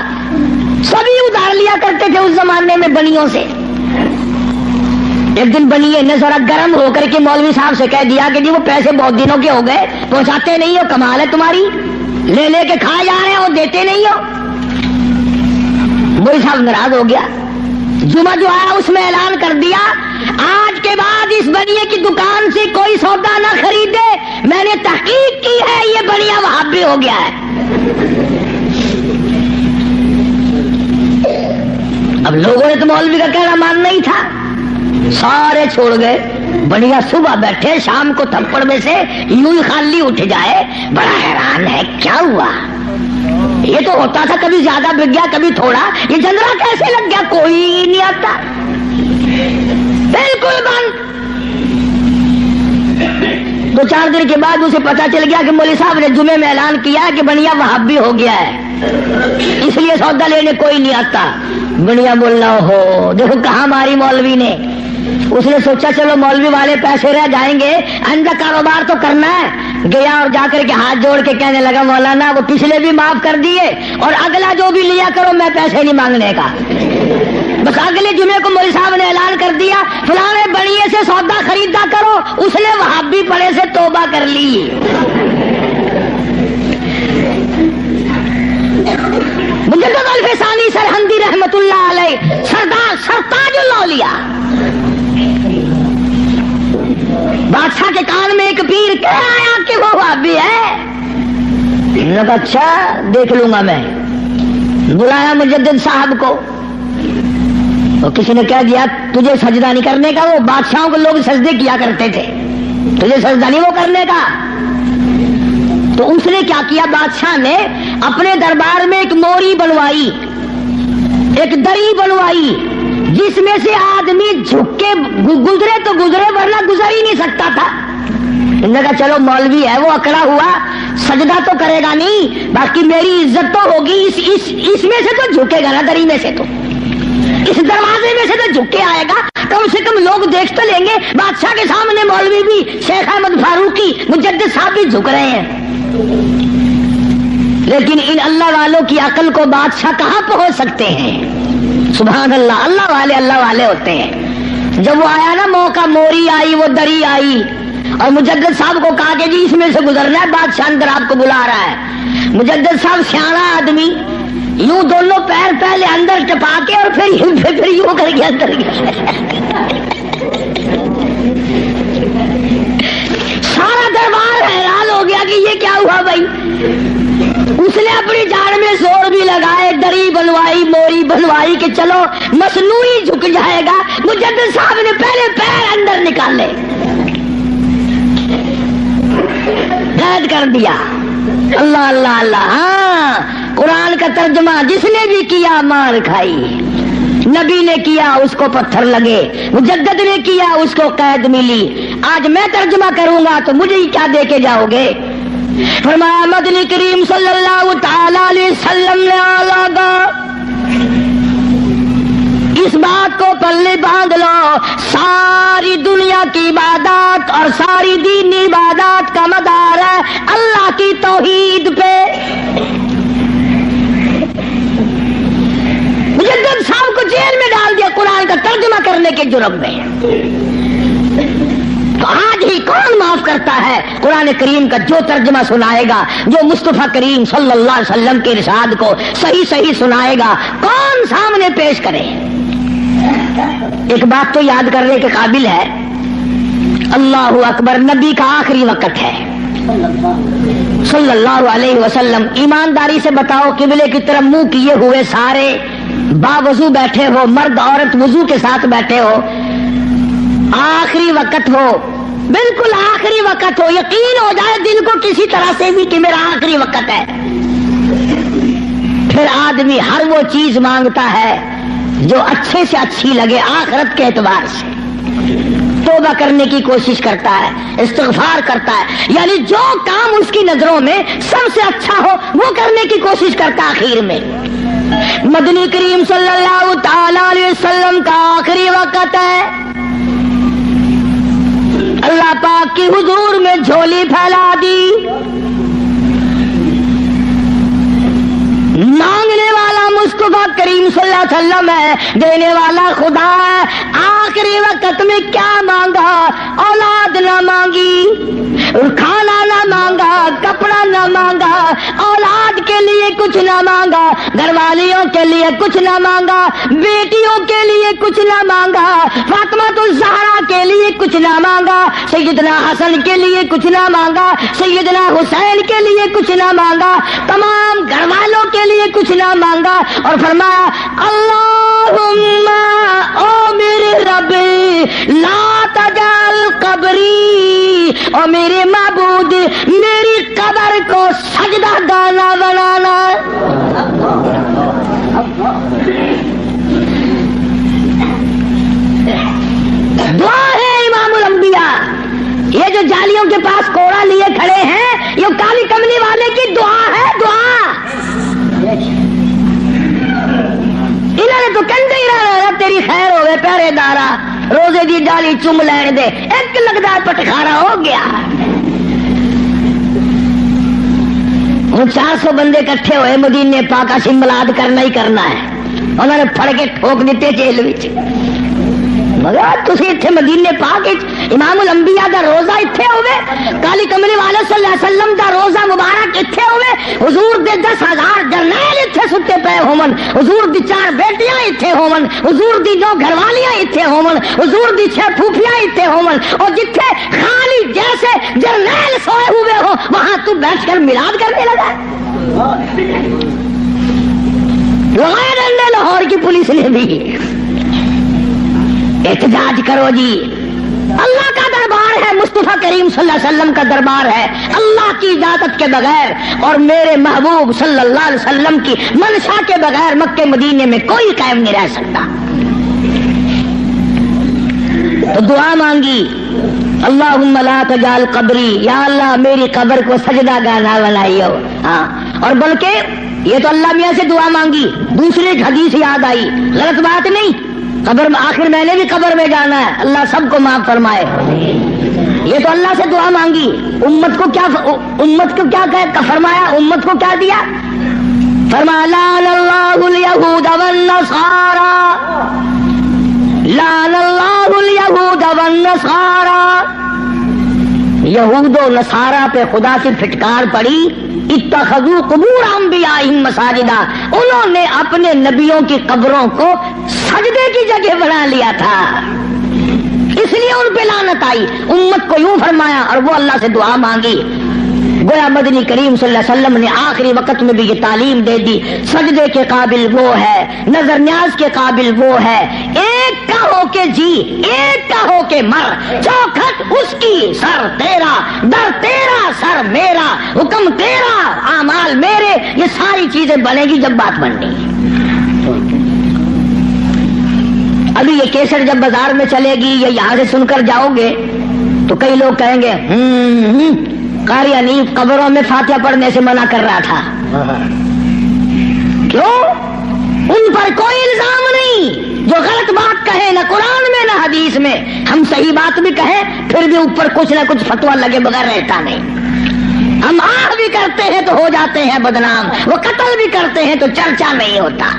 سبھی ادھار لیا کرتے تھے اس زمانے میں بنیوں سے. ایک دن بنیے نے ذرا گرم ہو کر کے مولوی صاحب سے کہہ دیا کہ جی وہ پیسے بہت دنوں کے ہو گئے، پہنچاتے نہیں ہو، کمال ہے تمہاری، لے لے کے کھا جا رہے ہو، دیتے نہیں ہو. مولوی صاحب ناراض ہو گیا. جمعہ جو آیا اس میں اعلان کر دیا آج کے بعد اس بنیے کی دکان سے کوئی سودا نہ خریدے. میں نے تحقیق کی ہے یہ بنیا وہابی ہو گیا ہے. اب لوگوں نے تو مولوی کا کہنا ماننا ہی تھا، سارے چھوڑ گئے. بنیا صبح بیٹھے شام کو تھپڑ میں سے یوں ہی خالی اٹھ جائے. بڑا حیران ہے کیا ہوا، یہ تو ہوتا تھا کبھی زیادہ بک گیا کبھی تھوڑا، یہ جنرا کیسے لگ گیا، کوئی نہیں آتا، بالکل بند. 2-4 دن کے بعد اسے پتا چل گیا کہ مولوی صاحب نے جمعے میں اعلان کیا کہ بنیا وہابی ہو گیا ہے، اس لیے سودا لینے کوئی نہیں آتا. بنیا بولنا ہو دیکھو کہاں ماری مولوی نے. اس نے سوچا چلو مولوی والے پیسے رہ جائیں گے، آئندہ کاروبار تو کرنا ہے. گیا اور جا کر کے ہاتھ جوڑ کے کہنے لگا مولانا وہ پچھلے بھی معاف کر دیے اور اگلا جو بھی لیا کرو میں پیسے نہیں مانگنے کا. بس اگلے جمعے کو مولوی صاحب نے اعلان کر دیا فلانے بڑیے سے سودا خریدا کرو. اس نے وہابی پڑے سے توبہ کر لی. مجدد الفسانی سرہندی رحمت اللہ علیہ سردار سرتاج الاولیاء، بادشاہ کے کان میں ایک پیر کہہ آیا کہ وہ وہابی ہے. اچھا دیکھ لوں گا میں. بلایا مجدد صاحب کو، اور کسی نے کہہ دیا تجھے سجدہ نہیں کرنے کا، وہ بادشاہوں کو لوگ سجدے کیا کرتے تھے، تجھے سجدہ نہیں وہ کرنے کا. تو اس نے کیا کیا، بادشاہ نے اپنے دربار میں ایک موری بنوائی، ایک دری بنوائی جس میں سے آدمی جھک کے گزرے تو گزرے ورنہ گزر ہی نہیں سکتا تھا. انہوں نے کہا چلو مولوی ہے وہ اکڑا ہوا سجدہ تو کرے گا نہیں، باقی میری عزت تو ہوگی، اس میں سے تو جھکے گا نا، دری میں سے تو، اس دروازے میں سے تو جھک کے آئے گا، کم سے کم لوگ دیکھ تو لیں گے. بادشاہ کے سامنے مولوی بھی, شیخ احمد فاروقی, مجدد صاحب بھی جھک رہے ہیں. لیکن ان اللہ والوں کی عقل کو بادشاہ کہاں پہنچ سکتے ہیں؟ سبحان اللہ. اللہ والے ہوتے ہیں. جب وہ آیا نا موقع, موری آئی, وہ دری آئی, اور مجدد صاحب کو کہا کہ جی اس میں سے گزرنا ہے, بادشاہ اندر آپ کو بلا رہا ہے. مجدد صاحب سیاڑا آدمی, یوں دونوں پیر پہلے اندر ٹپا کے اور پھر یوں کر کے اندر گیا. سارا دربار حیران ہو گیا کہ یہ کیا ہوا بھائی. اس نے اپنی جان میں زور بھی لگائے, دری بنوائی, موری بنوائی کہ چلو مصنوعی جھک جائے گا. مجدد صاحب نے پہلے پیر اندر نکالے, قید کر دیا. اللہ اللہ اللہ. ہاں, قرآن کا ترجمہ جس نے بھی کیا مار کھائی. نبی نے کیا اس کو پتھر لگے, مجدد نے کیا اس کو قید ملی. آج میں ترجمہ کروں گا تو مجھے ہی کیا دے کے جاؤ گے؟ فرمایا مدنی کریم صلی اللہ تعالی علیہ وسلم نے آگا اس بات کو پلے باندھ لو, ساری دنیا کی عبادات اور ساری دینی عبادات کا مدار ہے اللہ کی توحید پہ. مجدد صاحب کو جیل میں ڈال دیا قرآن کا ترجمہ کرنے کے جرم میں. تو آج ہی کون معاف کرتا ہے قرآن کریم کا جو ترجمہ سنائے گا, جو مصطفیٰ کریم صلی اللہ علیہ وسلم کے ارشاد کو صحیح سنائے گا, کون سامنے پیش کرے؟ ایک بات تو یاد کرنے کے قابل ہے, اللہ اکبر, نبی کا آخری وقت ہے صلی اللہ علیہ وسلم. ایمانداری سے بتاؤ, قبلے کی طرف منہ کیے ہوئے سارے باوضو بیٹھے ہو, مرد عورت وضو کے ساتھ بیٹھے ہو, آخری وقت ہو, بالکل آخری وقت ہو, یقین ہو جائے دل کو کسی طرح سے بھی کہ میرا آخری وقت ہے, پھر آدمی ہر وہ چیز مانگتا ہے جو اچھے سے اچھی لگے آخرت کے اعتبار سے. توبہ کرنے کی کوشش کرتا ہے, استغفار کرتا ہے, یعنی جو کام اس کی نظروں میں سب سے اچھا ہو وہ کرنے کی کوشش کرتا. آخر میں مدنی کریم صلی اللہ تعالی علیہ وسلم کا آخری وقت ہے. اللہ پاک کی حضور میں جھولی پھیلا دی. مانگنے والا مصطفیٰ کریم صلی اللہ علیہ وسلم ہے, دینے والا خدا ہے. آخری وقت میں کیا مانگا؟ اولاد نہ مانگی, کھانا نہ مانگا, کپڑا نہ مانگا, اولاد کے لیے کچھ نہ مانگا, گھر والیوں کے لیے کچھ نہ مانگا, بیٹیوں کے لیے کچھ نہ مانگا, فاطمہ الزہرا کے لیے کچھ نہ مانگا, سیدنا حسن کے لیے کچھ نہ مانگا, سیدنا حسین کے لیے کچھ نہ مانگا, تمام گھر والوں کے لیے کچھ نہ مانگا, اور فرمایا اللہم او میرے رب لا تجعل قبری, اور میرے معبود میری قبر کو سجدہ گانا بنانا. دعا ہے امام الانبیاء. یہ جو جالیوں کے پاس کوڑا لیے کھڑے ہیں یہ کالی کملی والے کی دعا ہے. دعا انہوں نے تو کندے ہی رہا, تیری خیر ہوئے پہرے دارا, روزے دی ڈالی چوم لین دے, ایک لگدار پٹخارا ہو گیا. وہ 400 بندے کٹھے ہوئے, مدینے پاک کا ملاد کرنا ہی کرنا ہے. انہوں نے پھڑ کے ٹھوک دیتے جیل وچ. مگر تسی اتنے مدینے پاک امام الانبیاء دا روزہ اتنے ہوئے, کالی کملی والے صلی اللہ علیہ وسلم دا روزہ مبارک اتنے ہوئے, حضور دے 10,000 جرنیل اتنے ستے پے ہومن, حضور دی 4 بیٹیاں اتنے ہومن, حضور دی 2 گھر والیاں اتنے ہومن, حضور دی 6 پھوپھیاں اتنے ہومن, اور جتھے خالی جیسے جرنیل سوئے ہوئے ہو وہاں تو بیٹھ کر میلاد کرنے لگا. لگائے ڈنڈے لاہور کی پولیس نے بھی. احتجاج کرو جی, اللہ کا دربار ہے, مصطفیٰ کریم صلی اللہ علیہ وسلم کا دربار ہے, اللہ کی اجازت کے بغیر اور میرے محبوب صلی اللہ علیہ وسلم کی منشا کے بغیر مکے مدینے میں کوئی قائم نہیں رہ سکتا. تو دعا مانگی, اللہم لا تجعل قبری, یا اللہ میری قبر کو سجدہ گانا بنائیو. ہاں, اور بلکہ یہ تو اللہ میاں سے دعا مانگی, دوسری ایک حدیث یاد آئی, غلط بات نہیں, قبر میں آخر میں نے بھی قبر میں جانا ہے، اللہ سب کو معاف فرمائے۔ یہ تو اللہ سے دعا مانگی، امت کو کیا فرمایا، امت کو کیا دیا؟ فرمایا لعن اللہ الیہود والنصارى، لعن اللہ الیہود والنصارى، یہود و نصارہ پہ خدا سے پھٹکار پڑی، اتخذوا قبور انبیائہم مساجدا، انہوں نے اپنے نبیوں کی قبروں کو سجدے کی جگہ بنا لیا تھا، اس لیے ان پہ لعنت آئی۔ امت کو یوں فرمایا اور وہ اللہ سے دعا مانگی۔ گویا مدنی کریم صلی اللہ علیہ وسلم نے آخری وقت میں بھی یہ تعلیم دے دی، سجدے کے قابل وہ ہے، نظر نیاز کے قابل وہ ہے، ایک کا ہو کے جی، ایک کا ہو کے مر، چوکھٹ اس کی، سر تیرا، در تیرا، سر میرا، حکم تیرا، اعمال میرے، یہ ساری چیزیں بنے گی جب بات بننی ہے۔ ابھی یہ کیسٹ جب بازار میں چلے گی یا یہاں سے سن کر جاؤ گے تو کئی لوگ کہیں گے قاری حنیف قبروں میں فاتحہ پڑھنے سے منع کر رہا تھا۔ کیوں؟ ان پر کوئی الزام نہیں، جو غلط بات کہے نہ قرآن میں نہ حدیث میں، ہم صحیح بات بھی کہیں پھر بھی اوپر کچھ نہ کچھ فتویٰ لگے بغیر رہتا نہیں۔ ہم آہ بھی کرتے ہیں تو ہو جاتے ہیں بدنام، وہ قتل بھی کرتے ہیں تو چرچا نہیں ہوتا۔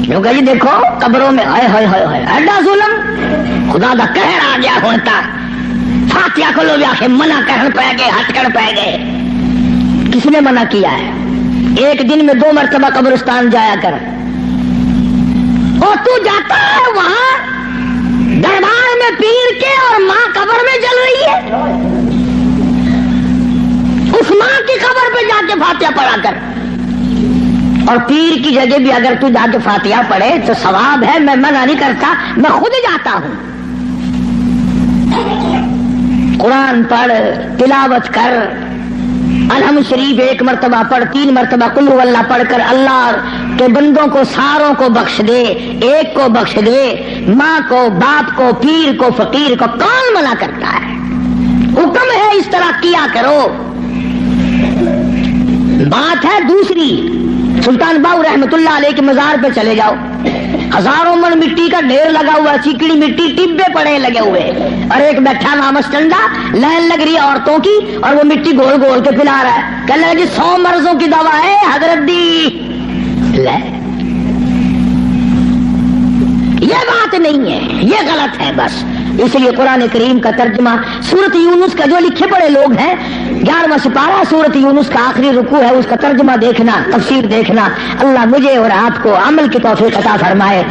کیونکہ یہ دیکھو قبروں میں ہائے ہائے ہائے ہائے ایڈا ظلم، خدا دا قہر آ گیا ہوتا، فاتحہ کو لوگ آخر منع کرن پہ گئے، ہٹ کر پہ گئے۔ کس نے منع کیا ہے؟ ایک دن میں 2 مرتبہ قبرستان جایا کر، اور تو جاتا ہے وہاں دربار میں پیر کے اور ماں قبر میں جل رہی ہے، اس ماں کی قبر پہ جا کے فاتحہ پڑھا کر، اور پیر کی جگہ بھی اگر تو جا کے فاتحہ پڑھے تو ثواب ہے، میں منع نہیں کرتا، میں خود جاتا ہوں۔ قرآن پڑھ، تلاوت کر، الحمد شریف 1 مرتبہ پڑھ، 3 مرتبہ قل هو اللہ پڑھ کر اللہ کے بندوں کو ساروں کو بخش دے، ایک کو بخش دے، ماں کو، باپ کو، پیر کو، فقیر کو، کون منع کرتا ہے؟ حکم ہے اس طرح کیا کرو۔ بات ہے دوسری، سلطان باؤ رحمت اللہ علیہ کے مزار پہ چلے جاؤ، ہزاروں من مٹی کا ڈھیر لگا ہوا، چیکڑی مٹی، ٹبے پڑے لگے ہوئے، اور ایک بیٹھا نامس ٹنڈا، لائن لگ رہی ہے عورتوں کی، اور وہ مٹی گول گول کے پلا رہا ہے، کہنے لگا جی 100 مرضوں کی دوا ہے حضرت دی، لے یہ بات نہیں ہے، یہ غلط ہے بس۔ اس لیے قرآن کریم کا ترجمہ سورۃ یونس کا، جو لکھے پڑے لوگ ہیں، 11واں سپارہ سورۃ یونس کا آخری رکوع ہے، اس کا ترجمہ دیکھنا، تفسیر دیکھنا۔ اللہ مجھے اور آپ کو عمل کی توفیق عطا فرمائے۔